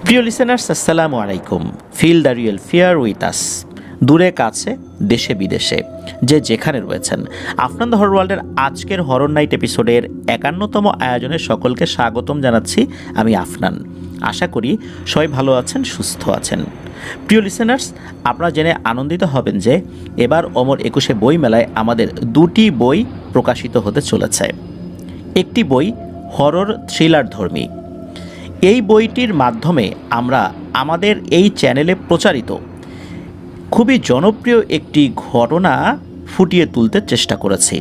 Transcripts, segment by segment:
প্রিয় লিসেনার্স, আসসালামু আলাইকুম। Feel the real fear with us. দূরে কাছে, দেশে বিদেশে, যে যেখানে রয়েছেন, আফনান দ্য হরর ওয়ার্ল্ডের আজকের হরর নাইট এপিসোডের 51তম আয়োজনে সকলকে স্বাগতম জানাচ্ছি। আমি আফনান। আশা করি সবাই ভালো আছেন, সুস্থ আছেন। প্রিয় লিসেনার্স, আপনারা জেনে আনন্দিত হবেন যে এবার অমর 21 বই মেলায় আমাদের দুটি বই প্রকাশিত হতে চলেছে। একটি বই হরর থ্রিলার ধর্মী। এই বইটির মাধ্যমে আমরা আমাদের এই চ্যানেলে প্রচারিত খুবই জনপ্রিয় একটি ঘটনা ফুটিয়ে তুলতে চেষ্টা করেছি,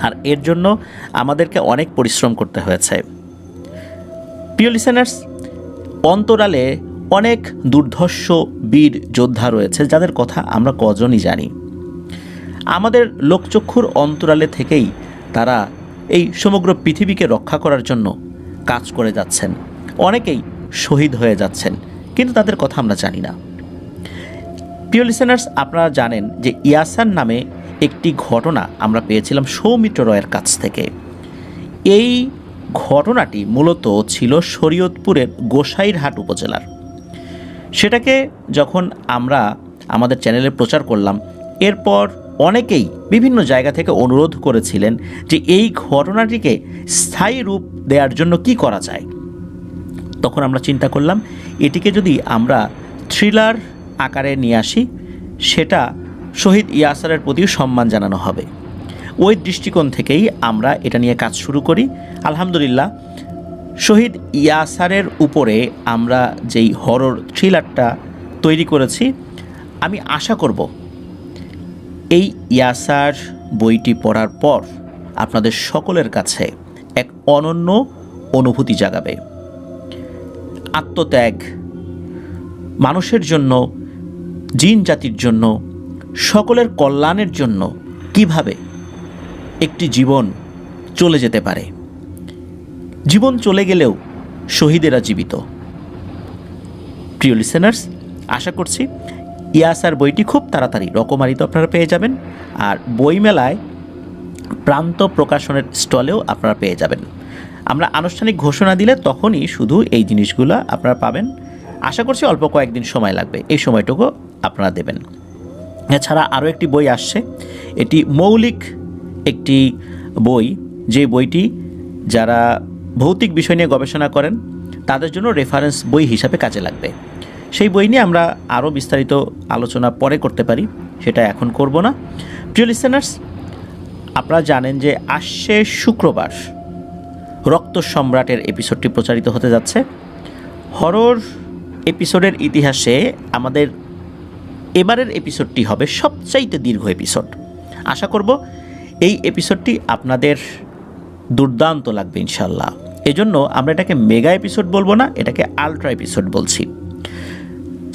আর এর জন্য আমাদেরকে অনেক পরিশ্রম করতে হয়েছে। প্রিয় লিসেনার্স, অন্তরালে অনেক দুর্ধর্ষ বীর যোদ্ধা রয়েছে যাদের কথা আমরা কজনই জানি। আমাদের লোকচক্ষুর অন্তরালে থেকেই তারা এই সমগ্র পৃথিবীকে রক্ষা করার জন্য কাজ করে যাচ্ছেন। অনেকেই শহীদ হয়ে যাচ্ছেন, কিন্তু তাদের কথা আমরা জানি না। প্রিয় লিসেনার্স, আপনারা জানেন যে ইয়াসার নামে একটি ঘটনা আমরা পেয়েছিলাম সৌমিত্র রয়ের কাছ থেকে। এই ঘটনাটি মূলত ছিল শরীয়তপুরের গোসাইরহাট উপজেলার। সেটাকে যখন আমরা আমাদের চ্যানেলে প্রচার করলাম, এরপর অনেকেই বিভিন্ন জায়গা থেকে অনুরোধ করেছিলেন যে এই ঘটনাটিকে স্থায়ী রূপ দেওয়ার জন্য কি করা যায়। তখন আমরা চিন্তা করলাম, এটিকে যদি আমরা থ্রিলার আকারে নিয়ে আসি, সেটা শহীদ ইয়াসারের প্রতিও সম্মান জানানো হবে। ওই দৃষ্টিকোণ থেকেই আমরা এটা নিয়ে কাজ শুরু করি। আলহামদুলিল্লাহ, শহীদ ইয়াসারের উপরে আমরা যেই হরর থ্রিলারটা তৈরি করেছি, আমি আশা করব এই ইয়াসার বইটি পড়ার পর আপনাদের সকলের কাছে এক অনন্য অনুভূতি জাগাবে। আত্মত্যাগ, মানুষের জন্য, জিন জাতির জন্য, সকলের কল্যাণের জন্য কিভাবে একটি জীবন চলে যেতে পারে। জীবন চলে গেলেও শহীদেরা জীবিত। প্রিয় লিসেনার্স, আশা করছি ইয়াসার বইটি খুব তাড়াতাড়ি রকমারিতে আপনারা পেয়ে যাবেন, আর বইমেলায় প্রান্ত প্রকাশনের স্টলেও আপনারা পেয়ে যাবেন। আমরা আনুষ্ঠানিক ঘোষণা দিলে তখনই শুধু এই জিনিসগুলো আপনারা পাবেন। আশা করছি অল্প কয়েকদিন সময় লাগবে, এই সময়টুকু আপনারা দেবেন। এছাড়া আরও একটি বই আসছে। এটি মৌলিক একটি বই, যে বইটি যারা ভৌতিক বিষয় নিয়ে গবেষণা করেন তাদের জন্য রেফারেন্স বই হিসাবে কাজে লাগবে। সেই বই নিয়ে আমরা আরও বিস্তারিত আলোচনা পরে করতে পারি, সেটা এখন করব না। প্রিয় লিসেনার্স, আপনারা জানেন যে আসছে শুক্রবার রক্ত সম্রাটের এপিসোডটি প্রচারিত হতে যাচ্ছে। হরর এপিসোডের ইতিহাসে আমাদের এবারের এপিসোডটি হবে সবচাইতে দীর্ঘ এপিসোড। আশা করব এই এপিসোডটি আপনাদের দুর্দান্ত লাগবে ইনশাল্লাহ। এজন্য আমরা এটাকে মেগা এপিসোড বলবো না, এটাকে আলট্রা এপিসোড বলছি।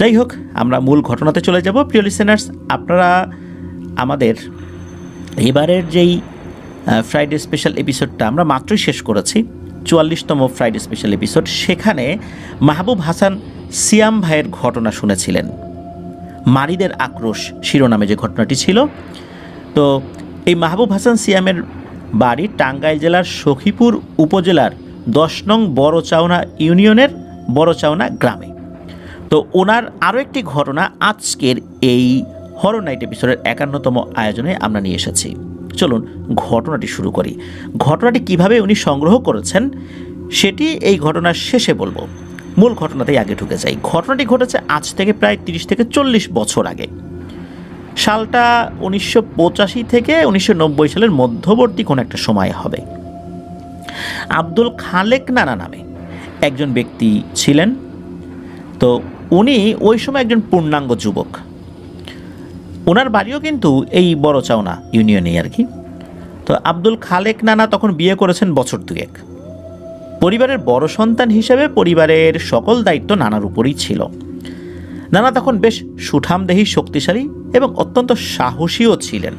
যাই হোক, আমরা মূল ঘটনাতে চলে যাব। প্রিয় লিসেনার্স, আপনারা আমাদের এবারের যেই ফ্রাইডে স্পেশাল এপিসোডটা আমরা মাত্রই শেষ করেছি, 44তম ফ্রাইডে স্পেশাল এপিসোড, সেখানে মাহবুব হাসান সিয়াম ভাইয়ের ঘটনা শুনেছিলেন। মারিদের আক্রোশ শিরোনামে যে ঘটনাটি ছিল। তো এই মাহবুব হাসান সিয়ামের বাড়ি টাঙ্গাইল জেলার সখীপুর উপজেলার 10 নং বড়চাওনা ইউনিয়নের বড়চাওনা গ্রামে। তো ওনার আরও একটি ঘটনা আজকের এই হরর নাইট এপিসোডের 51তম আয়োজনে আমরা নিয়ে এসেছি। চলুন ঘটনাটি শুরু করি। ঘটনাটি কিভাবে উনি সংগ্রহ করেছেন সেটি এই ঘটনার শেষে বলবো। মূল ঘটনাতেই আগে ঢুকে যাই। ঘটনাটি ঘটেছে আজ থেকে প্রায় 30 থেকে 40 বছর আগে। সালটা 1985 থেকে 1990 সালের মধ্যবর্তী কোনো একটা সময় হবে। আব্দুল খালেক নানা নামে একজন ব্যক্তি ছিলেন। তো উনি ওই সময় একজন পূর্ণাঙ্গ যুবক। ওনার বাড়িও কিন্তু এই বড়চাওনা ইউনিয়নে আর কি। তো আব্দুল খালেক নানা তখন বিয়ে করেছেন বছর দুয়েক। পরিবারের বড় সন্তান হিসেবে পরিবারের সকল দায়িত্ব নানার উপরেই ছিল। নানা তখন বেশ সুঠামদেহী, শক্তিশালী এবং অত্যন্ত সাহসীও ছিলেন।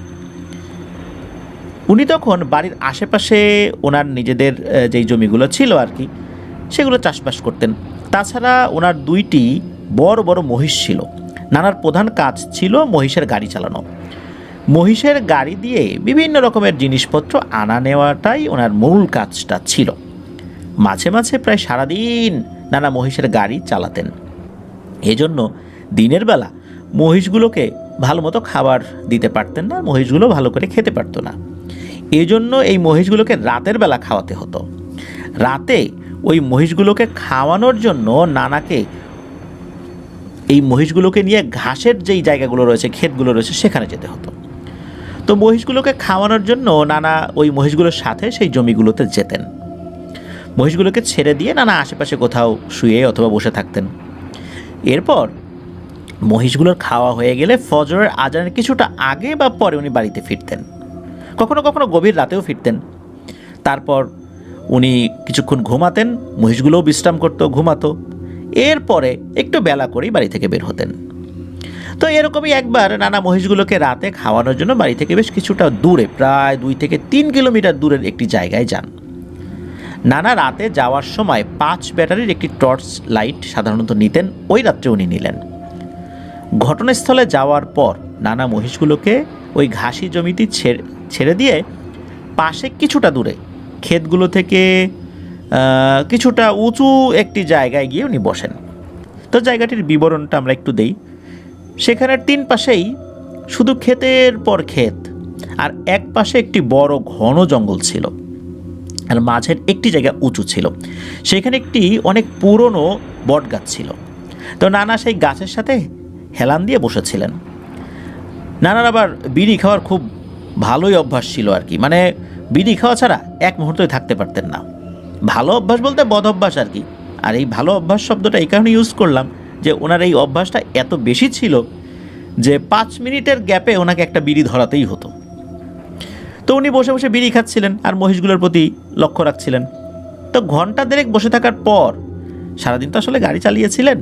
উনি তখন বাড়ির আশেপাশে ওনার নিজেদের যেই জমিগুলো ছিল আর কি, সেগুলো চাষবাস করতেন। তাছাড়া ওনার 2টি বড় বড় মহিষ ছিল। নানার প্রধান কাজ ছিল মহিষের গাড়ি চালানো। মহিষের গাড়ি দিয়ে বিভিন্ন রকমের জিনিসপত্র আনা নেওয়াটাই ওনার মূল কাজটা ছিল। মাঝে মাঝে প্রায় সারাদিন নানা মহিষের গাড়ি চালাতেন। এজন্য দিনের বেলা মহিষগুলোকে ভালো মতো খাবার দিতে পারতেন না, মহিষগুলো ভালো করে খেতে পারতো না। এজন্য এই মহিষগুলোকে রাতের বেলা খাওয়াতে হতো। রাতে ওই মহিষগুলোকে খাওয়ানোর জন্য নানাকে এই মহিষগুলোকে নিয়ে ঘাসের যেই জায়গাগুলো রয়েছে, ক্ষেতগুলো রয়েছে, সেখানে যেতে হতো। তো মহিষগুলোকে খাওয়ানোর জন্য নানা ওই মহিষগুলোর সাথে সেই জমিগুলোতে যেতেন। মহিষগুলোকে ছেড়ে দিয়ে নানা আশেপাশে কোথাও শুয়ে অথবা বসে থাকতেন। এরপর মহিষগুলোর খাওয়া হয়ে গেলে ফজরের আজানের কিছুটা আগে বা পরে উনি বাড়িতে ফিরতেন। কখনো কখনো গভীর রাতেও ফিরতেন। তারপর উনি কিছুক্ষণ ঘুমাতেন, মহিষগুলোও বিশ্রাম করতো, ঘুমাতো। এরপরে একটু বেলা করেই বাড়ি থেকে বের হতেন। তো এরকমই একবার নানা মহিষগুলোকে রাতে খাওয়ানোর জন্য বাড়ি থেকে বেশ কিছুটা দূরে, প্রায় 2 থেকে 3 কিলোমিটার দূরের একটি জায়গায় যান। নানা রাতে যাওয়ার সময় 5 ব্যাটারির একটি টর্চ লাইট সাধারণত নিতেন, ওই রাত্রে উনি নিলেন। ঘটনাস্থলে যাওয়ার পর নানা মহিষগুলোকে ওই ঘাসি জমিটি ছেড়ে দিয়ে পাশে কিছুটা দূরে ক্ষেতগুলো থেকে কিছুটা উঁচু একটি জায়গায় গিয়ে উনি বসেন। তো জায়গাটির বিবরণটা আমরা একটু দেই। সেখানের 3 পাশেই শুধু ক্ষেতের পর ক্ষেত, আর এক পাশে একটি বড় ঘন জঙ্গল ছিল, আর মাঝের একটি জায়গা উঁচু ছিল। সেখানে একটি অনেক পুরনো বট গাছ ছিল। তো নানা সেই গাছের সাথে হেলান দিয়ে বসেছিলেন। নানার আবার বিড়ি খাওয়ার খুব ভালোই অভ্যাস ছিল আর কি, মানে বিড়ি খাওয়া ছাড়া এক মুহূর্তই থাকতে পারতেন না। ভালো অভ্যাস বলতে বদ অভ্যাস আর কি। আর এই ভালো অভ্যাস শব্দটা এই কারণে ইউজ করলাম যে ওনার এই অভ্যাসটা এত বেশি ছিল যে 5 মিনিটের গ্যাপে ওনাকে একটা বিড়ি ধরাতেই হতো। তো উনি বসে বসে বিড়ি খাচ্ছিলেন আর মহিষগুলোর প্রতি লক্ষ্য রাখছিলেন। তো ঘন্টা দেড়েক বসে থাকার পর, সারাদিন তো আসলে গাড়ি চালিয়েছিলেন,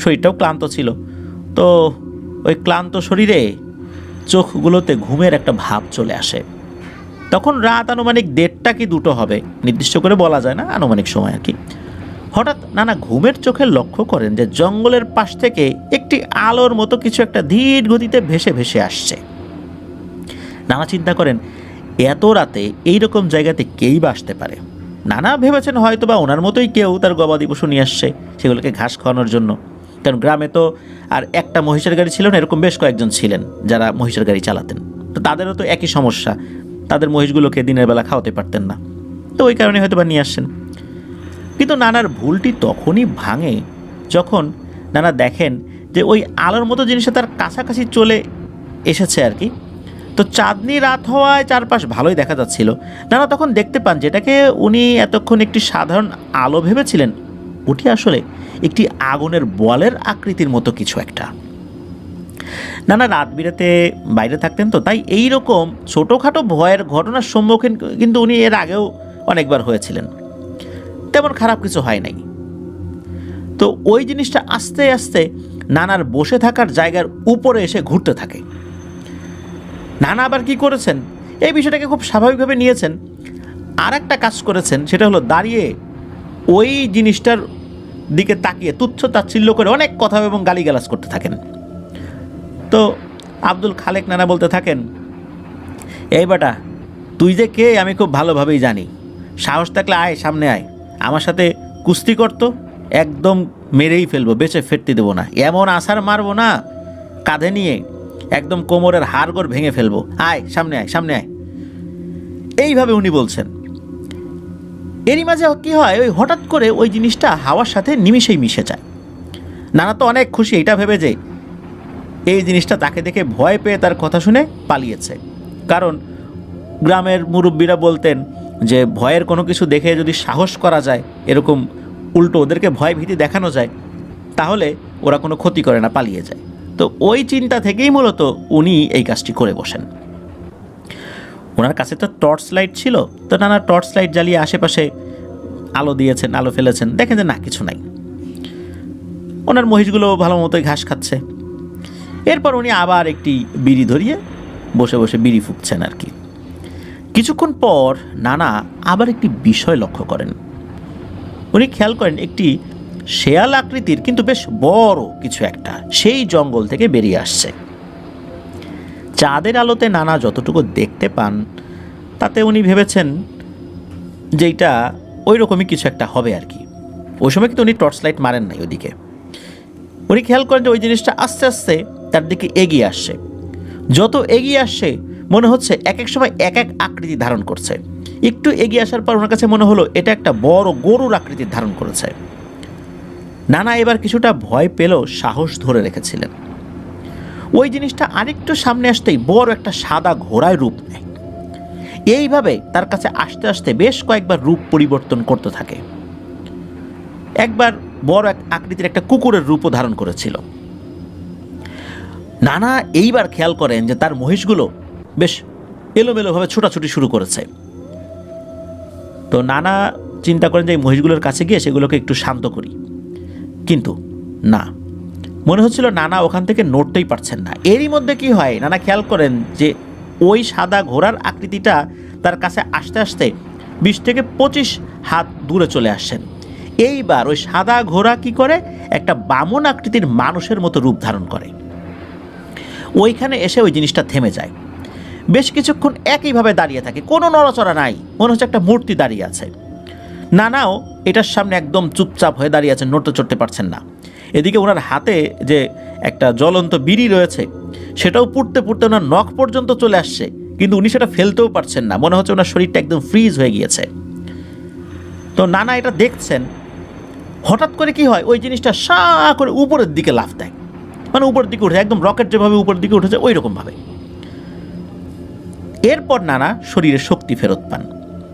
শরীরটাও ক্লান্ত ছিল, তো ওই ক্লান্ত শরীরে চোখগুলোতে ঘুমের একটা ভাব চলে আসে। তখন রাত আনুমানিক 1:30 কি 2টো হবে, নির্দিষ্ট করে বলা যায় না, আনুমানিক সময় আর কি। হঠাৎ নানা ঘুমের চোখে লক্ষ্য করেন যে জঙ্গলের পাশ থেকে একটি আলোর মতো কিছু একটা ধীর গতিতে ভেসে ভেসে আসছে। নানা চিন্তা করেন এত রাতে এইরকম জায়গাতে কেই বা আসতে পারে। নানা ভেবেছেন হয়তো বা ওনার মতোই কেউ তার গবাদি পশু নিয়ে আসছে সেগুলোকে ঘাস খাওয়ানোর জন্য। কারণ গ্রামে তো আর একটা মহিষের গাড়ি ছিল না, এরকম বেশ কয়েকজন ছিলেন যারা মহিষের গাড়ি চালাতেন। তো তাদেরও তো একই সমস্যা, তাদের মহিষগুলোকে দিনের বেলা খাওয়াতে পারতেন না, তো ওই কারণে হয়তো বা নিয়ে আসছেন। কিন্তু নানার ভুলটি তখনই ভাঙে যখন নানা দেখেন যে ওই আলোর মতো জিনিসটা তার কাছাকাছি চলে এসেছে আর কি। তো চাঁদনি রাত হওয়ায় চারপাশ ভালোই দেখা যাচ্ছিল। নানা তখন দেখতে পান যেটাকে উনি এতক্ষণ একটি সাধারণ আলো ভেবেছিলেন, ওটি আসলে একটি আগুনের বলের আকৃতির মতো কিছু একটা। নানা রাত বিরাতে বাইরে থাকতেন, তো তাই এই রকম ছোটোখাটো ভয়ের ঘটনার সম্মুখীন কিন্তু উনি এর আগেও অনেকবার হয়েছিলেন, তেমন খারাপ কিছু হয় নাই। তো ওই জিনিসটা আস্তে আস্তে নানার বসে থাকার জায়গার উপরে এসে ঘুরতে থাকে। নানা আবার কি করেছেন, এই বিষয়টাকে খুব স্বাভাবিকভাবে নিয়েছেন। আর একটা কাজ করেছেন, সেটা হলো দাঁড়িয়ে ওই জিনিসটার দিকে তাকিয়ে তুচ্ছ তাচ্ছিল্য করে অনেক কথা এবং গালিগালাজ করতে থাকেন। তো আব্দুল খালেক নানা বলতে থাকেন, এই বেটা তুই যে কে আমি খুব ভালোভাবেই জানি, সাহস থাকলে আয়, সামনে আয়, আমার সাথে কুস্তি করতো, একদম মেরেই ফেলবো, বেঁচে ফিরতে দেবো না, এমন আছাড় মারবো না কাঁধে নিয়ে একদম কোমরের হাড়গোড় ভেঙে ফেলবো, আয় সামনে আয়, সামনে আয়। এইভাবে উনি বলছেন। এরই মাঝে কী হয়, ওই হঠাৎ করে ওই জিনিসটা হাওয়ার সাথে নিমিশেই মিশে যায়। নানা তো অনেক খুশি এটা ভেবে যে এই জিনিসটা তাকে দেখে ভয় পেয়ে তার কথা শুনে পালিয়েছে। কারণ গ্রামের মুরব্বীরা বলতেন যে ভয়ের কোনো কিছু দেখে যদি সাহস করা যায়, এরকম উল্টো ওদেরকে ভয় ভীতি দেখানো যায়, তাহলে ওরা কোনো ক্ষতি করে না, পালিয়ে যায়। তো ওই চিন্তা থেকেই মূলত উনি এই কাজটি করে বসেন। ওনার কাছে তো টর্চ লাইট ছিল, তো নানা টর্চ লাইট জ্বালিয়ে আশেপাশে আলো দিয়েছেন, আলো ফেলেছেন, দেখেন যে না, কিছু নাই। ওনার মহিষগুলো ভালো মতোই ঘাস খাচ্ছে। এরপর উনি আবার একটি বিড়ি ধরিয়ে বসে বসে বিড়ি ফুঁকছেন আর কি। কিছুক্ষণ পর নানা আবার একটি বিষয় লক্ষ্য করেন। উনি খেয়াল করেন একটি শেয়াল আকৃতির কিন্তু বেশ বড় কিছু একটা সেই জঙ্গল থেকে বেরিয়ে আসছে। চাঁদের আলোতে নানা যতটুকু দেখতে পান তাতে উনি ভেবেছেন যে এটা ওই রকমই কিছু একটা হবে আর কি। ওই সময় কিন্তু উনি টর্চ লাইট মারেন নাই ওদিকে। উনি খেয়াল করেন যে ওই জিনিসটা আস্তে আস্তে তার দিকে এগিয়ে আসছে। যত এগিয়ে আসছে মনে হচ্ছে এক এক সময় এক এক আকৃতি ধারণ করছে। একটু এগিয়ে আসার পর ওনার কাছে মনে হলো এটা একটা বড় গরুর আকৃতির ধারণ করেছে। নানা এবার কিছুটা ভয় পেলেও সাহস ধরে রেখেছিলেন। ওই জিনিসটা আরেকটু সামনে আসতেই বড় একটা সাদা ঘোড়ায় রূপ নেয়। এইভাবে তার কাছে আসতে আসতে বেশ কয়েকবার রূপ পরিবর্তন করতে থাকে। একবার বড় এক আকৃতির একটা কুকুরের রূপও ধারণ করেছিল। নানা এইবার খেয়াল করেন যে তার মহিষগুলো বেশ এলোমেলোভাবে ছোটাছুটি শুরু করেছে। তো নানা চিন্তা করেন যে এই মহিষগুলোর কাছে গিয়ে সেগুলোকে একটু শান্ত করি, কিন্তু না, মনে হচ্ছিল নানা ওখান থেকে নড়তেই পারছেন না। এরই মধ্যে কি হয়, নানা খেয়াল করেন যে ওই সাদা ঘোড়ার আকৃতিটা তার কাছে আসতে আসতে 20 থেকে 25 হাত দূরে চলে আসছেন। এইবার ওই সাদা ঘোড়া কি করে, একটা বামন আকৃতির মানুষের মতো রূপ ধারণ করে। ওইখানে এসে ওই জিনিসটা থেমে যায়। বেশ কিছুক্ষণ একইভাবে দাঁড়িয়ে থাকে, কোনো নড়াচড়া নাই, মনে হচ্ছে একটা মূর্তি দাঁড়িয়ে আছে। নানাও এটার সামনে একদম চুপচাপ হয়ে দাঁড়িয়ে আছেন, নড়তে চড়তে পারছেন না। এদিকে ওনার হাতে যে একটা জ্বলন্ত বিড়ি রয়েছে সেটাও পুড়তে পুড়তে ওনার নখ পর্যন্ত চলে আসছে, কিন্তু উনি সেটা ফেলতেও পারছেন না, মনে হচ্ছে ওনার শরীরটা একদম ফ্রিজ হয়ে গিয়েছে। তো নানা এটা দেখছেন। হঠাৎ করে কি হয়, ওই জিনিসটা সা করে উপরের দিকে লাফ দেয়, মানে উপরের দিকে উঠে, একদম রকেট যেভাবে উপরের দিকে উঠেছে ওই রকমভাবে। এরপর নানা শরীরে শক্তি ফেরত পান।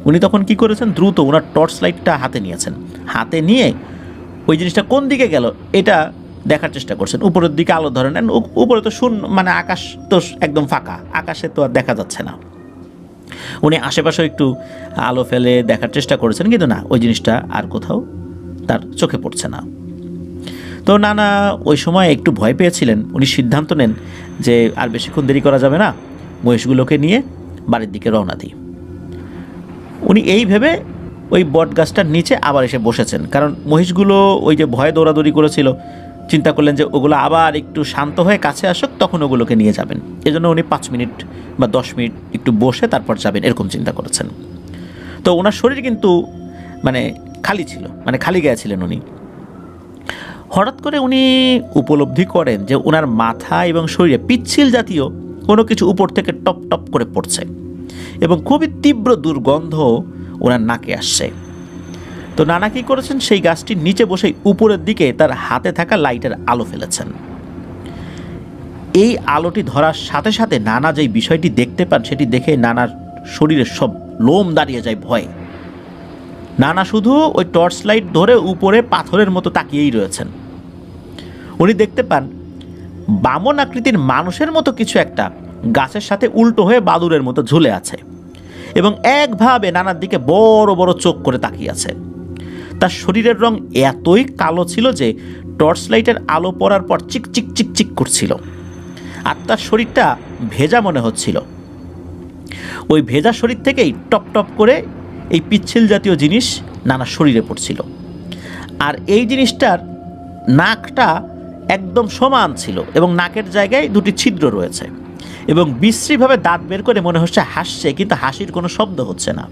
উনি তখন কি করেছেন, দ্রুত ওনার টর্চ লাইটটা হাতে নিয়েছেন। হাতে নিয়ে ওই জিনিসটা কোন দিকে গেল এটা দেখার চেষ্টা করছেন। উপরের দিকে আলো ধরে নেন, উপরে তো শূন্য, মানে আকাশ তো একদম ফাঁকা, আকাশে তো আর দেখা যাচ্ছে না। উনি আশেপাশে একটু আলো ফেলে দেখার চেষ্টা করেছেন, কিন্তু না, ওই জিনিসটা আর কোথাও তার চোখে পড়ছে না। তো নানা ওই সময় একটু ভয় পেয়েছিলেন। উনি সিদ্ধান্ত নেন যে আর বেশিক্ষণ দেরি করা যাবে না, মহিষগুলোকে নিয়ে বাড়ির দিকে রওনা দিই। উনি এই ভেবে ওই বট গাছটার নিচে আবার এসে বসেছেন, কারণ মহিষগুলো ওই যে ভয়ে দৌড়াদৌড়ি করেছিল, চিন্তা করলেন যে ওগুলো আবার একটু শান্ত হয়ে কাছে আসুক, তখন ওগুলোকে নিয়ে যাবেন। এজন্য উনি 5 মিনিট বা 10 মিনিট একটু বসে তারপর যাবেন, এরকম চিন্তা করেছেন। তো ওনার শরীর কিন্তু মানে খালি ছিল, মানে খালি গায়ে ছিলেন উনি। হঠাৎ করে উনি উপলব্ধি করেন যে ওনার মাথা এবং শরীরে পিচ্ছিল জাতীয় কোনো কিছু উপর থেকে টপ টপ করে পড়ছে এবং খুবই তীব্র দুর্গন্ধ ওনার নাকে আসছে। তো নানা কী করেছেন, সেই গাছটির নিচে বসে উপরের দিকে তার হাতে থাকা লাইটের আলো ফেলেছেন। এই আলোটি ধরার সাথে সাথে নানা যেই বিষয়টি দেখতে পান সেটি দেখে নানার শরীরের সব লোম দাঁড়িয়ে যায় ভয়ে। নানা শুধু ওই টর্চ লাইট ধরে উপরে পাথরের মতো তাকিয়েই রয়েছেন। উনি দেখতে পান বামন আকৃতির মানুষের মতো কিছু একটা গাছের সাথে উল্টো হয়ে বাদুরের মতো ঝুলে আছে এবং একভাবে নানার দিকে বড় বড় চোখ করে তাকিয়ে আছে। তার শরীরের রং এতই কালো ছিল যে টর্চ লাইটের আলো পড়ার পর চিক চিক চিক চিক করছিল, আর তার শরীরটা ভেজা মনে হচ্ছিল। ওই ভেজা শরীর থেকেই টপ টপ করে এই পিচ্ছিল জাতীয় জিনিস নানা শরীরে পড়ছিল। আর এই জিনিসটার নাকটা একদম সমান ছিল এবং নাকের জায়গায় 2টি ছিদ্র রয়েছে এবং বিশ্রীভাবে দাঁত বের করে মনে হচ্ছে হাসছে, কিন্তু হাসির কোনো শব্দ হচ্ছে না।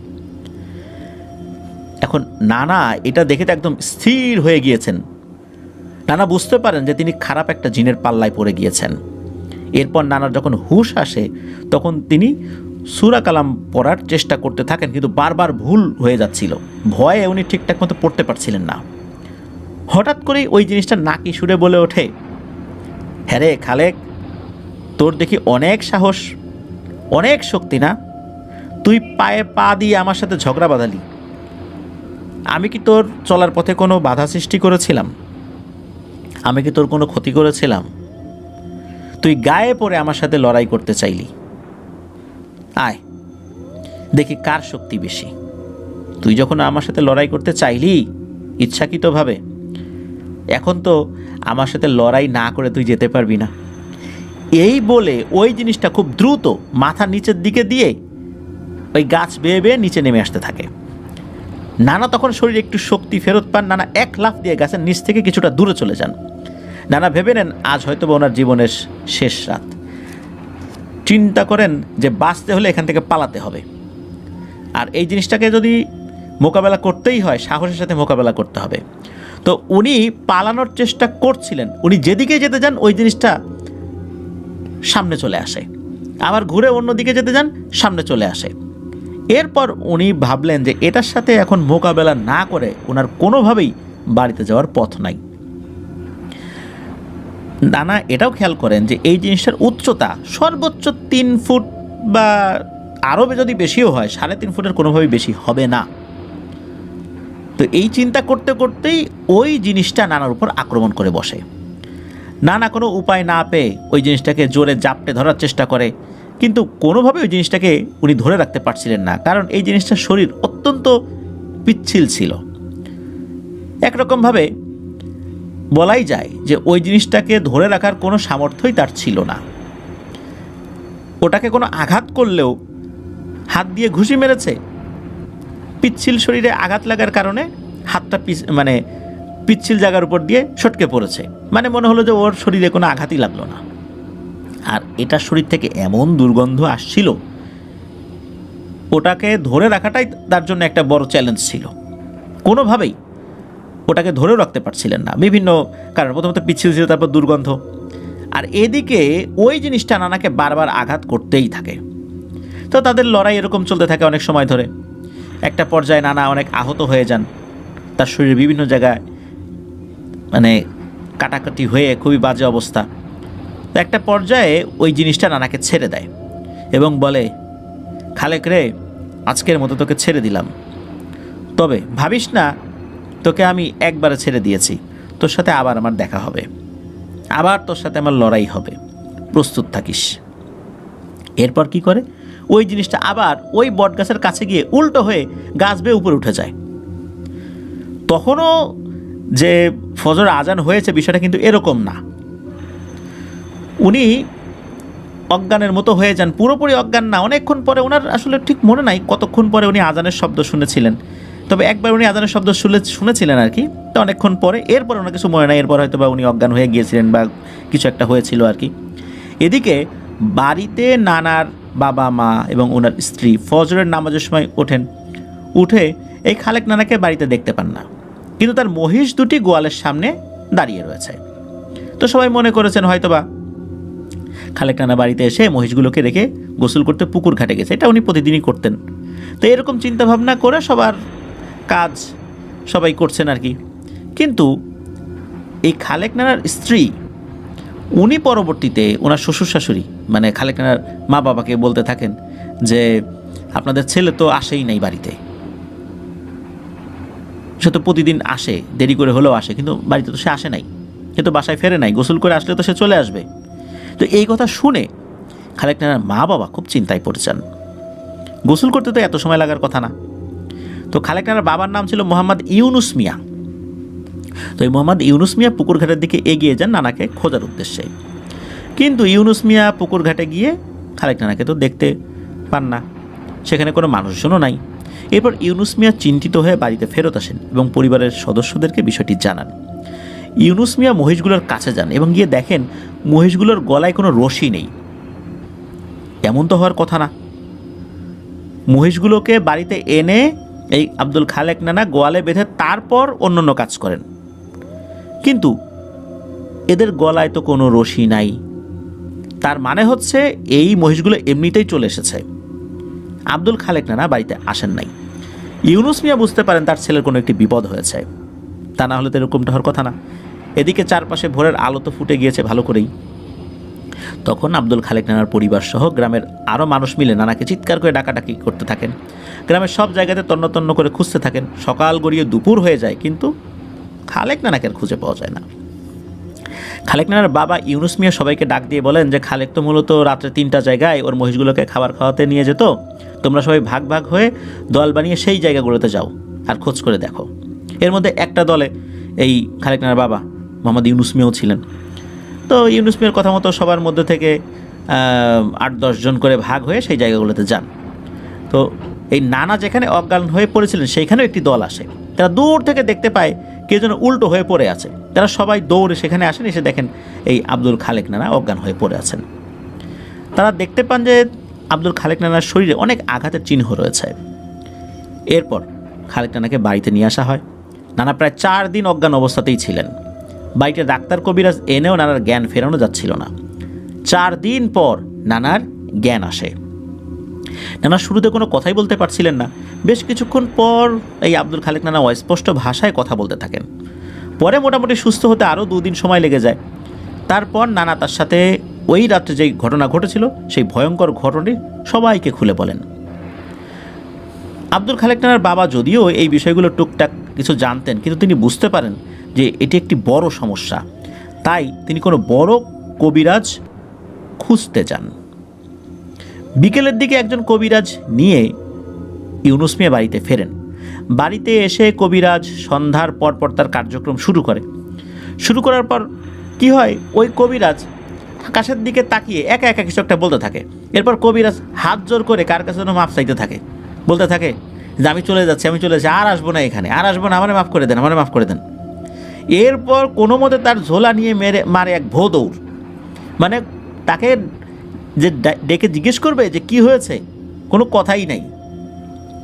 এখন নানা এটা দেখে তো একদম স্থির হয়ে গিয়েছেন। নানা বুঝতে পারেন যে তিনি খারাপ একটা জিনের পাল্লায় পড়ে গিয়েছেন। এরপর নানার যখন হুঁশ আসে তখন তিনি সূরা কালাম পড়ার চেষ্টা করতে থাকেন, কিন্তু বারবার ভুল হয়ে যাচ্ছিল। ভয়ে উনি ঠিকঠাক মতো পড়তে পারছিলেন না। হঠাৎ করেই ওই জিনিসটা নাকি সুরে বলে ওঠে, হ্যাঁ রে খালেক, তোর দেখি অনেক সাহস, অনেক শক্তি না? তুই পায়ে পা দিয়ে আমার সাথে ঝগড়া বাঁধালি। আমি কি তোর চলার পথে কোনো বাধা সৃষ্টি করেছিলাম? আমি কি তোর কোনো ক্ষতি করেছিলাম? তুই গায়ে পড়ে আমার সাথে লড়াই করতে চাইলি। আয় দেখি কার শক্তি বেশি। তুই যখন আমার সাথে লড়াই করতে চাইলি ইচ্ছাকৃতভাবে, এখন তো আমার সাথে লড়াই না করে তুই যেতে পারবি না। এই বলে ওই জিনিসটা খুব দ্রুত মাথা নিচের দিকে দিয়ে ওই গাছ বেয়ে বেয়ে নিচে নেমে আসতে থাকে। নানা তখন শরীরে একটু শক্তি ফেরত পান। নানা এক লাফ দিয়ে গাছের নিচ থেকে কিছুটা দূরে চলে যান। নানা ভেবে নেন আজ হয়তো ওনার জীবনের শেষ রাত। চিন্তা করেন যে বাঁচতে হলে এখান থেকে পালাতে হবে, আর এই জিনিসটাকে যদি মোকাবেলা করতেই হয়, সাহসের সাথে মোকাবেলা করতে হবে। তো উনি পালানোর চেষ্টা করছিলেন, উনি যেদিকে যেতে যান ওই জিনিসটা সামনে চলে আসে, আবার ঘুরে অন্যদিকে যেতে যান সামনে চলে আসে। এরপর উনি ভাবলেন যে এটার সাথে এখন মোকাবেলা না করে ওনার কোনোভাবেই বাড়িতে যাওয়ার পথ নাই। নানা এটাও খেয়াল করেন যে এই জিনিসটার উচ্চতা সর্বোচ্চ 3 ফুট বা আরও যদি বেশিও হয় 3.5 ফুটের কোনোভাবেই বেশি হবে না। তো এই চিন্তা করতে করতেই ওই জিনিসটা নানার উপর আক্রমণ করে বসে। নানা কোনো উপায় না পেয়ে ওই জিনিসটাকে জোরে জাপটে ধরার চেষ্টা করে, কিন্তু কোনোভাবে ওই জিনিসটাকে উনি ধরে রাখতে পারছিলেন না, কারণ এই জিনিসটার শরীর অত্যন্ত পিচ্ছিল ছিল। একরকমভাবে বলাই যায় যে ওই জিনিসটাকে ধরে রাখার কোনো সামর্থ্যই তার ছিল না। ওটাকে কোনো আঘাত করলেও হাত দিয়ে ঘুষি মেরেছে, পিচ্ছিল শরীরে আঘাত লাগার কারণে হাতটা পিচ্ছিল জায়গার উপর দিয়ে সটকে পড়েছে, মানে মনে হলো যে ওর শরীরে কোনো আঘাতই লাগলো না। আর এটা শরীর থেকে এমন দুর্গন্ধ আসছিল, ওটাকে ধরে রাখাটাই তার জন্য একটা বড় চ্যালেঞ্জ ছিল। কোনোভাবেই ওটাকে ধরেও রাখতে পারছিলেন না, বিভিন্ন কারণ। প্রথমত পিচ্ছিল ছিল, তারপর দুর্গন্ধ, আর এদিকে ওই জিনিসটা নানাকে বারবার আঘাত করতেই থাকে। তো তাদের লড়াই এরকম চলতে থাকে অনেক সময় ধরে। একটা পর্যায়ে নানা অনেক আহত হয়ে যান, তার শরীরে বিভিন্ন জায়গায় কাটাকাটি হয়ে খুবই বাজে অবস্থা। তো একটা পর্যায়ে ওই জিনিসটা নানাকে ছেড়ে দেয় এবং বলে, খালেক রে, আজকের মতো তোকে ছেড়ে দিলাম, তবে ভাবিস না তোকে আমি একবারে ছেড়ে দিয়েছি, তোর সাথে আবার আমার দেখা হবে, আবার তোর সাথে আমার লড়াই হবে, প্রস্তুত থাকিস। এরপর কি করে, ওই জিনিসটা আবার ওই বটগাছের কাছে গিয়ে উল্টো হয়ে গাছ বেয়ে উপরে উঠে যায়। তখনও যে ফজর আজান হয়েছে বিষয়টা কিন্তু এরকম না। উনি অজ্ঞানের মতো হয়ে যান, পুরোপুরি অজ্ঞান না। অনেকক্ষণ পরে, ওনার আসলে ঠিক মনে নাই কতক্ষণ পরে উনি আজানের শব্দ শুনেছিলেন, তবে একবার উনি আজানের শব্দ শুনেছিলেন আর কি। তো অনেকক্ষণ পরে, এরপর ওনার কিছু মনে নাই, এরপর হয়তো বা উনি অজ্ঞান হয়ে গিয়েছিলেন বা কিছু একটা হয়েছিল আর কি। এদিকে বাড়িতে নানার বাবা মা এবং ওনার স্ত্রী ফজরের নামাজের সময় ওঠেন। উঠে এই খালেক নানাকে বাড়িতে দেখতে পান না, কিন্তু তার মহিষ দুটি গোয়ালের সামনে দাঁড়িয়ে রয়েছে। তো সবাই মনে করেছেন হয়তোবা খালেক নানা বাড়িতে এসে মহিষগুলোকে রেখে গোসল করতে পুকুর ঘাটে গেছে, এটা উনি প্রতিদিনই করতেন। তো এরকম চিন্তাভাবনা করে সবার কাজ সবাই করছেন আর কি। কিন্তু এই খালেক নানার স্ত্রী, উনি পরবর্তীতে ওনার শ্বশুর শাশুড়ি খালেক নানার মা বাবাকে বলতে থাকেন যে আপনাদের ছেলে তো আসেই নাই বাড়িতে, সে তো প্রতিদিন আসে, দেরি করে হলেও আসে, কিন্তু বাড়িতে তো সে আসে নাই, সে তো বাসায় ফেরে নাই, গোসল করে আসলে তো সে চলে আসবে। তো এই কথা শুনে খালেক নানার মা বাবা খুব চিন্তায় পড়ে যান। গোসল করতে তো এত সময় লাগার কথা না। তো খালেক নানার বাবার নাম ছিল মোহাম্মদ ইউনুস মিয়া। তো এই মোহাম্মদ ইউনুস মিয়া পুকুর ঘাটের দিকে এগিয়ে যান নানাকে খোঁজার উদ্দেশ্যে, কিন্তু ইউনুস মিয়া পুকুর ঘাটে গিয়ে খালেক নানাকে তো দেখতে পান না, সেখানে কোনো মানুষজনও নাই। এরপর ইউনুস মিয়া চিন্তিত হয়ে বাড়িতে ফেরত আসেন এবং পরিবারের সদস্যদেরকে বিষয়টি জানান। ইউনুস মিয়া মহিষগুলোর কাছে যান এবং গিয়ে দেখেন মহিষগুলোর গলায় কোনো রশি নেই। এমন তো হওয়ার কথা না। মহিষগুলোকে বাড়িতে এনে এই আব্দুল খালেক নানা গোয়ালে বেঁধে তারপর অন্যান্য কাজ করেন, কিন্তু এদের গলায় তো কোনো রশি নাই। তার মানে হচ্ছে এই মহিষগুলো এমনিতেই চলে এসেছে, আব্দুল খালেক নানা বাড়িতে আসেন নাই। ইউনুস মিয়া বুঝতে পারেন তার ছেলের কোনো একটি বিপদ হয়েছে, তা না হলে তো এরকমটা হওয়ার কথা না। এদিকে চারপাশে ভোরের আলো তো ফুটে গিয়েছে ভালো করেই। তখন আব্দুল খালেক নানার পরিবার সহ গ্রামের আরও মানুষ মিলে নানাকে চিৎকার করে ডাকাডাকি করতে থাকেন। গ্রামের সব জায়গাতে তন্ন তন্ন করে খুঁজতে থাকেন। সকাল গড়িয়ে দুপুর হয়ে যায়, কিন্তু খালেক নানাকে আর খুঁজে পাওয়া যায় না। খালেক নানার বাবা ইউনুস মিয়া সবাইকে ডাক দিয়ে বলেন যে খালেক তো মূলত রাত্রে 3টা জায়গায় ওর মহিষগুলোকে খাবার খাওয়াতে নিয়ে যেত, তোমরা সবাই ভাগ ভাগ হয়ে দল বানিয়ে সেই জায়গাগুলোতে যাও আর খোঁজ করে দেখো। এর মধ্যে একটা দলে এই খালেক নানার বাবা মোহাম্মদ ইউনুস মিয়াও ছিলেন। তো ইউনুস মিয়ার কথা মতো সবার মধ্যে থেকে 8-10 জন করে ভাগ হয়ে সেই জায়গাগুলোতে যান। তো এই নানা যেখানে অজ্ঞান হয়ে পড়েছিলেন সেইখানেও একটি দল আসে। তারা দূর থেকে দেখতে পায় কেউ যেন উল্টো হয়ে পড়ে আছে। তারা সবাই দৌড়ে সেখানে আসেন, এসে দেখেন এই আব্দুল খালেক নানা অজ্ঞান হয়ে পড়ে আছেন। তারা দেখতে পান যে আব্দুল খালেক নানার শরীরে অনেক আঘাতের চিহ্ন রয়েছে। এরপর খালেক নানাকে বাড়িতে নিয়ে আসা হয়। নানা প্রায় 4 দিন অজ্ঞান অবস্থাতেই ছিলেন। বাড়িতে ডাক্তার কবিরাজ এনেও নানার জ্ঞান ফেরানো যাচ্ছিল না। 4 দিন পর নানার জ্ঞান আসে। নানা শুরুতে কোনো কথাই বলতে পারছিলেন না। বেশ কিছুক্ষণ পর এই আব্দুল খালেক নানা অস্পষ্ট ভাষায় কথা বলতে থাকেন। পরে মোটামুটি সুস্থ হতে আরও 2 দিন সময় লেগে যায়। তারপর নানা তার সাথে ওই রাত্রে যেই ঘটনা ঘটেছিল সেই ভয়ঙ্কর ঘটনাটি সবাইকে খুলে বলেন। আব্দুল খালেক নানার বাবা যদিও এই বিষয়গুলো টুকটাক কিছু জানতেন, কিন্তু তিনি বুঝতে পারেন যে এটি একটি বড় সমস্যা। তাই তিনি কোনো বড় কবিরাজ খুঁজতে যান। বিকেলের দিকে একজন কবিরাজ নিয়ে ইউনুস মিয়া বাড়িতে ফেরেন। বাড়িতে এসে কবিরাজ সন্ধ্যার পরপর তার কার্যক্রম শুরু করার পর কি হয়, ওই কবিরাজ আকাশের দিকে তাকিয়ে একা একা কিছু একটা বলতে থাকে। এরপর কবিরাজ হাত জোর করে কার কাছে যেন মাপ চাইতে থাকে, বলতে থাকে যে আমি চলে যাচ্ছি, আর আসবো না, এখানে আর আসবো না, আমারে মাফ করে দেন। এরপর কোনো মতে তার ঝোলা নিয়ে মারে এক ভো দৌড়। মানে তাকে যে ডেকে জিজ্ঞেস করবে যে কি হয়েছে, কোনো কথাই নাই,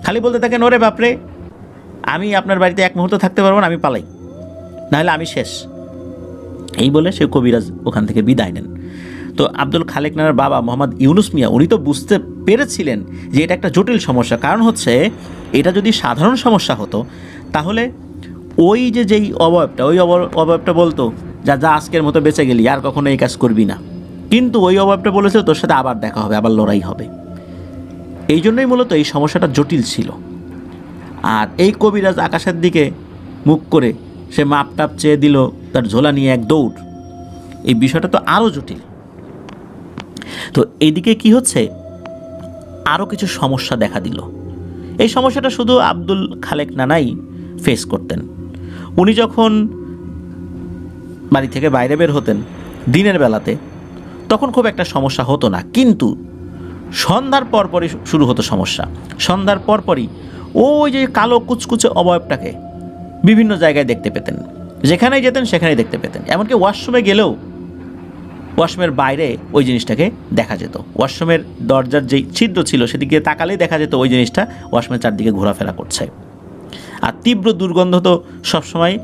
খালি বলতে থাকেন ওরে বাপরে, আমি আপনার বাড়িতে 1 মুহূর্ত থাকতে পারবো না, আমি পালাই, নাহলে আমি শেষ। এই বলে সে কবিরাজ ওখান থেকে বিদায় নেন। তো আব্দুল খালেক নানার বাবা মোহাম্মদ ইউনুস মিয়া উনি তো বুঝতে পেরেছিলেন যে এটা একটা জটিল সমস্যা। কারণ হচ্ছে এটা যদি সাধারণ সমস্যা হতো তাহলে ওই যেই অবয়বটা, ওই অবয়বটা বলতো যা আজকের মতো বেঁচে গেলি, আর কখনো এই কাজ করবি না। কিন্তু ওই অবয়বটা বলেছিল তোর সাথে আবার দেখা হবে, আবার লড়াই হবে। এই জন্যই মূলত এই সমস্যাটা জটিল ছিল। আর এই কবিরাজ আকাশের দিকে মুখ করে সে মাপটাপ চেয়ে দিল, তার ঝোলা নিয়ে এক দৌড়, এই বিষয়টা তো আরও জটিল। তো এইদিকে কি হচ্ছে, আরও কিছু সমস্যা দেখা দিল। এই সমস্যাটা শুধু আব্দুল খালেক নানাই ফেস করতেন। উনি যখন বাড়ি থেকে বাইরে বের হতেন দিনের বেলাতে, তখন খুব একটা সমস্যা হতো না। কিন্তু সন্ধ্যার পরপরই শুরু হতো সমস্যা। সন্ধ্যার পরপরই ওই যে কালো কুচকুচে অবয়বটাকে বিভিন্ন জায়গায় দেখতে পেতেন, যেখানেই যেতেন সেখানেই দেখতে পেতেন। এমনকি ওয়াশরুমে গেলেও ওয়াশরুমের বাইরে ওই জিনিসটাকে দেখা যেত। ওয়াশরুমের দরজার যেই ছিদ্র ছিল সেদিকে তাকালেই দেখা যেত ওই জিনিসটা ওয়াশরুমের চারদিকে ঘোরাফেরা করছে। আর তীব্র দুর্গন্ধ তো সবসময়